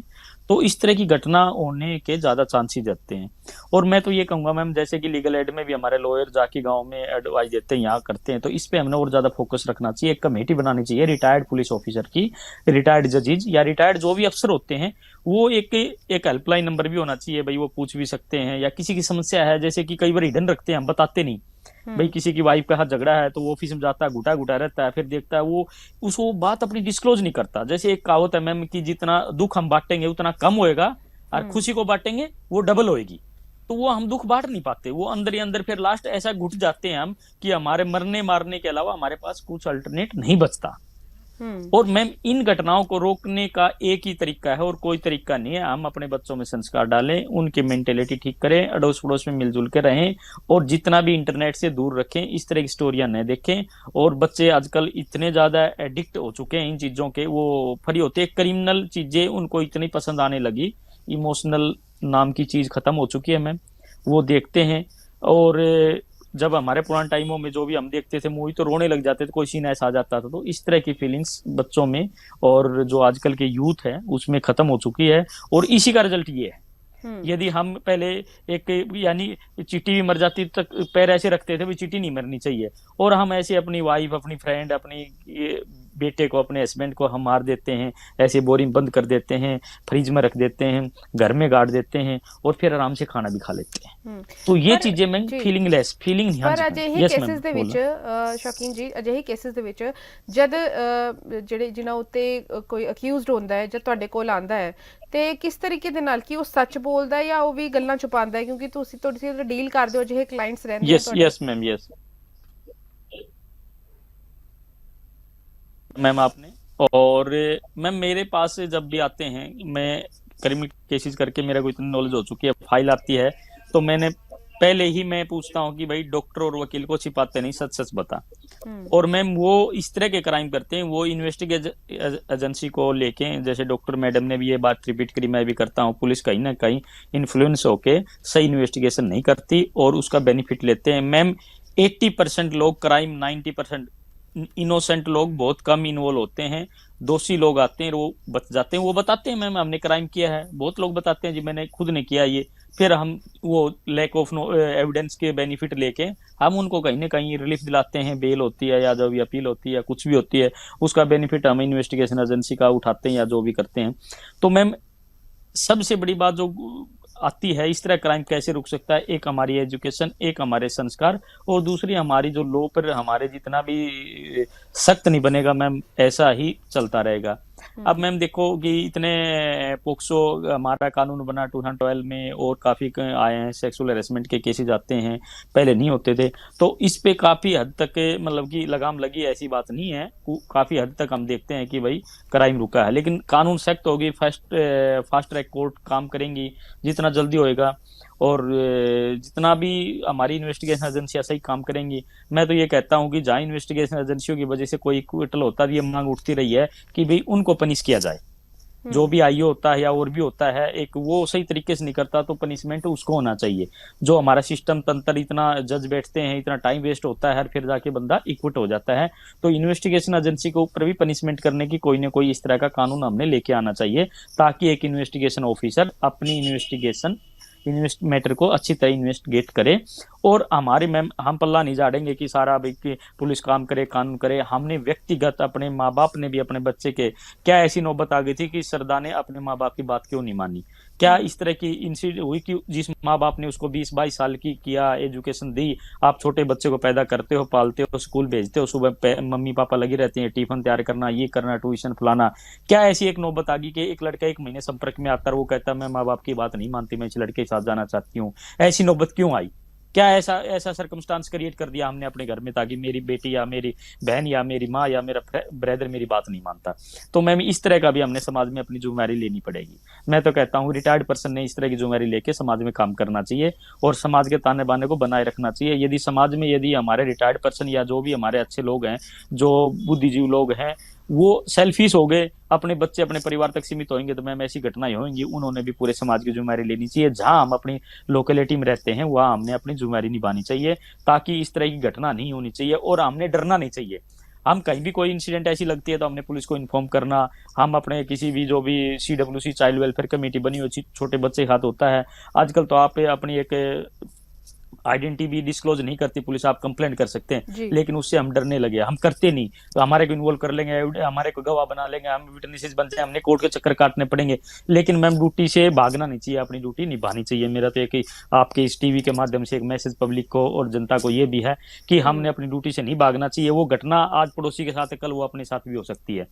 तो इस तरह की घटना होने के ज्यादा चांसेस रहते हैं। और मैं तो ये कहूंगा मैम, जैसे कि लीगल एड में भी हमारे लॉयर जाके गांव में एडवाइस देते हैं, यहाँ करते हैं, तो इस पे हमने और ज्यादा फोकस रखना चाहिए। एक कमेटी बनानी चाहिए रिटायर्ड पुलिस ऑफिसर की, रिटायर्ड जजेज या रिटायर्ड जो भी अफसर होते हैं, वो एक हेल्पलाइन नंबर भी होना चाहिए भाई, वो पूछ भी सकते हैं। या किसी की समस्या है, जैसे कि कई बार हिडन रखते हैं, हम बताते नहीं भाई, किसी की वाइफ का हाथ झगड़ा है तो वो ऑफिस में जाता है, घुटा घुटा रहता है, फिर देखता है वो उसको बात अपनी डिस्क्लोज नहीं करता। जैसे एक कहावत है मैम कि जितना दुख हम बांटेंगे उतना कम होएगा, और खुशी को बांटेंगे वो डबल होएगी। तो वो हम दुख बांट नहीं पाते, वो अंदर ही अंदर फिर लास्ट ऐसा घुट जाते हैं हम कि हमारे मरने मारने के अलावा हमारे पास कुछ अल्टरनेट नहीं बचता। और मैम इन घटनाओं को रोकने का एक ही तरीका है और कोई तरीका नहीं है, हम अपने बच्चों में संस्कार डालें, उनकी मेंटेलिटी ठीक करें, अड़ोस पड़ोस में मिलजुल के रहें, और जितना भी इंटरनेट से दूर रखें, इस तरह की स्टोरियां न देखें। और बच्चे आजकल इतने ज्यादा एडिक्ट हो चुके हैं इन चीजों के, वो फ्री होते हैं, क्रिमिनल चीजें उनको इतनी पसंद आने लगी, इमोशनल नाम की चीज खत्म हो चुकी है मैम, वो देखते हैं। और जब हमारे पुराने टाइमों में जो भी हम देखते थे मूवी, तो रोने लग जाते थे, कोई सीन ऐसा आ जाता था। तो इस तरह की फीलिंग्स बच्चों में और जो आजकल के यूथ है उसमें खत्म हो चुकी है, और इसी का रिजल्ट ये है। यदि हम पहले एक यानी चींटी भी मर जाती तक पैर ऐसे रखते थे, भी चींटी नहीं मरनी चाहिए, और हम ऐसे अपनी वाइफ, अपनी फ्रेंड, अपनी बेटे को, अपने हस्बैंड को हम मार देते हैं, ऐसे बोरिंग बंद कर देते हैं, फ्रिज में रख देते हैं, घर में गाड़ देते हैं, और फिर आराम से खाना भी खा लेते हैं। तो ये चीजें मैं फीलिंगलेस फीलिंग नहीं। ਪਰ ਅਜਿਹੇ ਕੇਸਿਸ ਦੇ ਵਿੱਚ ਸ਼ੌਕੀਨ ਜੀ, ਅਜਿਹੇ ਕੇਸਿਸ ਦੇ ਵਿੱਚ ਜਦ ਜਿਹੜੇ ਜਿਨ੍ਹਾਂ ਉੱਤੇ ਕੋਈ ਅਕਿਊਜ਼ਡ ਹੁੰਦਾ ਹੈ, ਜਦ ਤੁਹਾਡੇ ਕੋਲ ਆਂਦਾ ਹੈ, ਤੇ ਕਿਸ ਤਰੀਕੇ ਦੇ ਨਾਲ, ਕਿ ਉਹ ਸੱਚ ਬੋਲਦਾ ਹੈ ਜਾਂ ਉਹ ਵੀ ਗੱਲਾਂ ਛੁਪਾਉਂਦਾ ਹੈ, ਕਿਉਂਕਿ ਤੁਸੀਂ ਡੀਲ ਕਰਦੇ ਹੋ ਅਜਿਹੇ ਕਲਾਇੰਟਸ ਰਹਿੰਦੇ yes yes ma'am, yes ma'am आपने। और मैम मेरे पास जब भी आते हैं, मैं क्रिमिनल केसेस करके मेरा को इतनी नॉलेज हो चुकी है, फाइल आती है तो मैंने पहले ही मैं पूछता हूँ कि भाई डॉक्टर और वकील को छिपाते नहीं, सच सच बता। और मैम वो इस तरह के क्राइम करते हैं, वो इन्वेस्टिगेशन एजेंसी को लेके, जैसे डॉक्टर मैडम ने भी ये बात रिपीट करी, मैं भी करता हूँ, पुलिस कहीं ना कहीं इन्फ्लुएंस होके सही इन्वेस्टिगेशन नहीं करती और उसका बेनिफिट लेते हैं। मैम 80% लोग क्राइम, 90% इनोसेंट लोग बहुत कम इन्वॉल्व होते हैं, दोषी लोग आते हैं वो बच जाते हैं, वो बताते हैं मैम हमने क्राइम किया है, बहुत लोग बताते हैं जी मैंने खुद ने किया ये, फिर हम वो लैक ऑफ एविडेंस के बेनिफिट लेके हम उनको कहीं ना कहीं रिलीफ दिलाते हैं, बेल होती है या जो भी अपील होती है या कुछ भी होती है, उसका बेनिफिट हम इन्वेस्टिगेशन एजेंसी का उठाते हैं या जो भी करते हैं। तो मैम सबसे बड़ी बात जो आती है, इस तरह क्राइम कैसे रुक सकता है, एक हमारी एजुकेशन, एक हमारे संस्कार, और दूसरी हमारी जो लॉ पर हमारे जितना भी सख्त नहीं बनेगा मैम, ऐसा ही चलता रहेगा। अब मैम देखो कि इतने पोक्सो हमारा कानून बना 2012 में, और काफी आए हैं सेक्सुअल हेरेसमेंट के केसेस आते हैं, पहले नहीं होते थे, तो इस पे काफी हद तक मतलब कि लगाम लगी, ऐसी बात नहीं है, काफी हद तक हम देखते हैं कि भाई क्राइम रुका है। लेकिन कानून सख्त होगी, फास्ट ट्रैक कोर्ट काम करेंगी, जितना जल्दी होएगा, और जितना भी हमारी इन्वेस्टिगेशन एजेंसियां सही काम करेंगी, मैं तो ये कहता हूँ कि जहाँ इन्वेस्टिगेशन एजेंसियों की वजह से कोई क्विटल होता है, ये मांग उठती रही है कि भाई उनको पनिश किया जाए, जो भी आईओ होता है या और भी होता है, एक वो सही तरीके से नहीं करता तो पनिशमेंट उसको होना चाहिए। जो हमारा सिस्टम तंत्र, इतना जज बैठते हैं, इतना टाइम वेस्ट होता है, फिर जाके बंदा इक्विट हो जाता है, तो इन्वेस्टिगेशन एजेंसी के ऊपर भी पनिशमेंट करने की कोई ना कोई इस तरह का कानून हमने लेके आना चाहिए, ताकि एक इन्वेस्टिगेशन ऑफिसर अपनी इन्वेस्टिगेशन मैटर को अच्छी तरह इन्वेस्टिगेट करे। और हमारे मैम हम पल्ला नहीं झाड़ेंगे कि सारा भाई पुलिस काम करे, कानून करे, हमने व्यक्तिगत अपने माँ बाप ने भी अपने बच्चे के, क्या ऐसी नौबत आ गई थी कि सरदा ने अपने माँ बाप की बात क्यों नहीं मानी, क्या इस तरह की इंसिडेंट हुई कि जिस माँ बाप ने उसको 20-22 साल की किया, एजुकेशन दी, आप छोटे बच्चे को पैदा करते हो, पालते हो, स्कूल भेजते हो, सुबह मम्मी पापा लगी रहते हैं टिफिन तैयार करना, ये करना, ट्यूशन फलाना, क्या ऐसी एक नौबत आ गई कि एक लड़का 1 महीने संपर्क में आता है, वो कहता है मैं माँ बाप की बात नहीं मानती, मैं इस लड़के के साथ जाना चाहती हूँ, ऐसी नौबत क्यों आई? क्या ऐसा ऐसा सर्कमस्टांस क्रिएट कर दिया हमने अपने घर में ताकि मेरी बेटी या मेरी बहन या मेरी माँ या मेरा ब्रदर मेरी बात नहीं मानता? तो मैम इस तरह का भी हमने समाज में अपनी जिम्मेदारी लेनी पड़ेगी। मैं तो कहता हूँ रिटायर्ड पर्सन ने इस तरह की जिम्मेदारी लेके समाज में काम करना चाहिए और समाज के ताने बाने को बनाए रखना चाहिए। यदि समाज में यदि हमारे रिटायर्ड पर्सन या जो भी हमारे अच्छे लोग हैं, जो बुद्धिजीवी लोग हैं, वो सेल्फिश हो गए, अपने बच्चे अपने परिवार तक सीमित होंगे, तो मैम ऐसी घटनाएं होंगी। उन्होंने भी पूरे समाज की जिम्मेदारी लेनी चाहिए। जहां हम अपनी लोकेलिटी में रहते हैं वहां हमने अपनी जिम्मेदारी निभानी चाहिए ताकि इस तरह की घटना नहीं होनी चाहिए और हमने डरना नहीं चाहिए। हम कहीं भी कोई इंसिडेंट ऐसी लगती है तो हमने पुलिस को इन्फॉर्म करना। हम अपने किसी भी जो भी CWC चाइल्ड वेलफेयर कमेटी बनी हुई छोटे बच्चे के हाथ होता है। आजकल तो आप अपनी एक आइडेंटिटी भी डिस्क्लोज नहीं करती पुलिस, आप कंप्लेंट कर सकते हैं, लेकिन उससे हम डरने लगे, हम करते नहीं। तो हमारे को इन्वॉल्व कर लेंगे, हमारे को गवाह बना लेंगे, हम विटनेसेस बन जाए, हमने कोर्ट के चक्कर काटने पड़ेंगे। लेकिन मैम ड्यूटी से भागना नहीं चाहिए, अपनी ड्यूटी निभानी चाहिए। मेरा तो एक आपके इस टीवी के माध्यम से एक मैसेज पब्लिक को और जनता को ये भी है कि हमने अपनी ड्यूटी से नहीं भागना चाहिए। वो घटना आज पड़ोसी के साथ है, कल वो अपने साथ भी हो सकती है।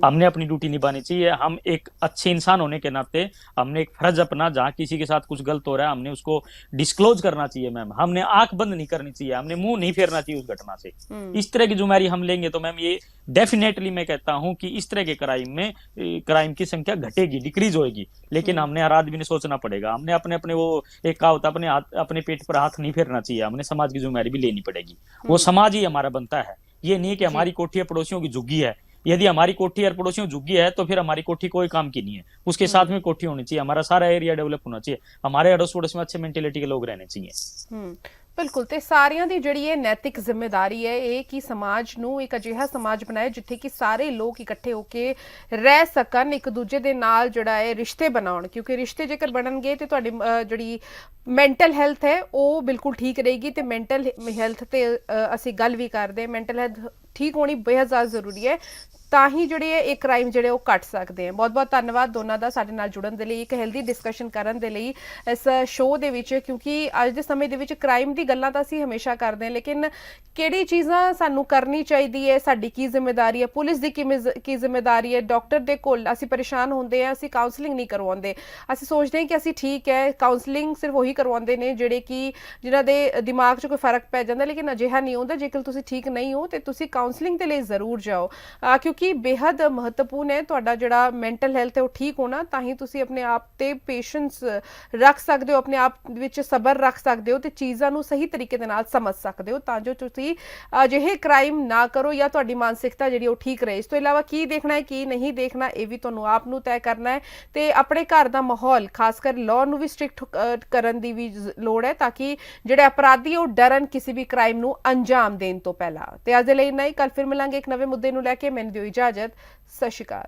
हमने अपनी ड्यूटी निभानी चाहिए। हम एक अच्छे इंसान होने के नाते हमने एक फर्ज अपना, जहाँ किसी के साथ कुछ गलत हो रहा है हमने उसको डिस्क्लोज करना चाहिए। मैम हमने आंख बंद नहीं करनी चाहिए, हमने मुंह नहीं फेरना चाहिए उस घटना से। इस तरह की जिम्मेदारी हम लेंगे तो मैम ये डेफिनेटली मैं कहता हूं कि इस तरह के क्राइम की संख्या घटेगी, डिक्रीज होगी। लेकिन हमने हर आदमी ने सोचना पड़ेगा, हमने अपने अपने वो एक कहा होता है अपने पेट पर हाथ नहीं फेरना चाहिए। हमने समाज की जिम्मेदारी भी लेनी पड़ेगी। वो समाज ही हमारा बनता है। ये नहीं कि हमारी कोठी है पड़ोसियों की झुग्गी है। यदि हमारी कोठी और पड़ोसियों की झुग्गी है तो फिर हमारी कोठी कोई काम की नहीं है, उसके साथ में कोठी होनी चाहिए। हमारा सारा एरिया डेवलप होना चाहिए, हमारे अड़ोस पड़ोस में अच्छे मेंटेलिटी के लोग रहने चाहिए। बिल्कुल। ਤੇ ਸਾਰਿਆਂ ਦੀ ਜਿਹੜੀ ਇਹ ਨੈਤਿਕ ਜ਼ਿੰਮੇਵਾਰੀ ਹੈ ਇਹ ਕਿ ਸਮਾਜ ਨੂੰ ਇੱਕ ਅਜਿਹਾ ਸਮਾਜ ਬਣਾਏ ਜਿੱਥੇ ਕਿ ਸਾਰੇ ਲੋਕ ਇਕੱਠੇ ਹੋ ਕੇ ਰਹਿ ਸਕਣ, ਇੱਕ ਦੂਜੇ ਦੇ ਨਾਲ ਜਿਹੜਾ ਹੈ ਰਿਸ਼ਤੇ ਬਣਾਉਣ। ਕਿਉਂਕਿ ਰਿਸ਼ਤੇ ਜੇਕਰ ਬਣਨਗੇ ਤੇ ਤੁਹਾਡੀ ਜਿਹੜੀ ਮੈਂਟਲ ਹੈਲਥ ਹੈ ਉਹ ਬਿਲਕੁਲ ਠੀਕ ਰਹੇਗੀ। ਤੇ ਮੈਂਟਲ ਹੈਲਥ ਤੇ ਅਸੀਂ ਗੱਲ ਵੀ ਕਰਦੇ, ਮੈਂਟਲ ਹੈਲਥ ਠੀਕ ਹੋਣੀ ਬੇहद ਜ਼ਿਆਦਾ ਜ਼ਰੂਰੀ ਹੈ, ਤਾਂ ਹੀ ਜਿਹੜੇ ਇਹ ਕ੍ਰਾਈਮ ਜਿਹੜੇ ਉਹ ਘਟ ਸਕਦੇ ਆ। ਬਹੁਤ ਬਹੁਤ ਧੰਨਵਾਦ ਦੋਨਾਂ ਦਾ ਸਾਡੇ ਨਾਲ ਜੁੜਨ ਦੇ ਲਈ, ਇੱਕ ਹੈਲਦੀ ਡਿਸਕਸ਼ਨ ਕਰਨ ਦੇ ਲਈ ਇਸ ਸ਼ੋਅ ਦੇ ਵਿੱਚ। ਕਿਉਂਕਿ ਅੱਜ ਦੇ ਸਮੇਂ ਦੇ ਵਿੱਚ ਕ੍ਰਾਈਮ ਦੀ ਗੱਲਾਂ ਤਾਂ ਅਸੀਂ ਹਮੇਸ਼ਾ ਕਰਦੇ ਹਾਂ, ਲੇਕਿਨ ਕਿਹੜੀ ਚੀਜ਼ਾਂ ਸਾਨੂੰ ਕਰਨੀ ਚਾਹੀਦੀ ਹੈ, ਸਾਡੀ ਕੀ ਜ਼ਿੰਮੇਵਾਰੀ ਹੈ, ਪੁਲਿਸ ਦੀ ਕੀ ਜ਼ਿੰਮੇਵਾਰੀ ਹੈ, ਡਾਕਟਰ ਦੇ ਕੋਲ ਅਸੀਂ ਪਰੇਸ਼ਾਨ ਹੁੰਦੇ ਹਾਂ, ਅਸੀਂ ਕਾਉਂਸਲਿੰਗ ਨਹੀਂ ਕਰਵਾਉਂਦੇ। ਅਸੀਂ ਸੋਚਦੇ ਹਾਂ ਕਿ ਅਸੀਂ ਠੀਕ ਹੈ, ਕਾਉਂਸਲਿੰਗ ਸਿਰਫ ਉਹੀ ਕਰਵਾਉਂਦੇ ਨੇ ਜਿਹੜੇ ਕਿ ਜਿਨ੍ਹਾਂ ਦੇ ਦਿਮਾਗ 'ਚ ਕੋਈ ਫਰਕ ਪੈ ਜਾਂਦਾ, ਲੇਕਿਨ ਅਜਿਹਾ ਨਹੀਂ ਹੁੰਦਾ। ਜੇਕਰ ਤੁਸੀਂ ਠੀਕ ਨਹੀਂ ਹੋ ਤੇ ਤੁਸੀਂ ਕਾਉਂਸਲਿੰਗ ਦੇ ਲਈ ਜ਼ਰੂਰ ਜਾਓ, ਕਿਉਂਕਿ बेहद महत्वपूर्ण है तुहाडा जिहड़ा मैंटल हेल्थ है वो ठीक होना। तां ही तुसीं अपने आप ते पेशेंस रख सकदे हो, अपने आप विच सबर रख सकदे हो ते चीज़ां नूं सही तरीके दे नाल समझ सकदे हो, तां जो तुसीं अजिहे क्राइम ना करो या तुहाडी मानसिकता जिहड़ी वो ठीक रहे। इस तो इलावा की देखना है की नहीं देखना ये भी तुहानूं आप नूं तय करना है। ते अपने घर दा माहौल खासकर लॉ नूं भी स्ट्रिक्ट करन दी भी लोड़ है ताकि जिहड़े अपराधी वो डरन किसी भी क्राइम नूं अंजाम देण तो पहला। ते अज दे लई इन्ना ही, कल फिर मिलांगे एक नवे मुद्दे नूं लैके। मैनूं दिओ इजाजत, सत श्री अकाल।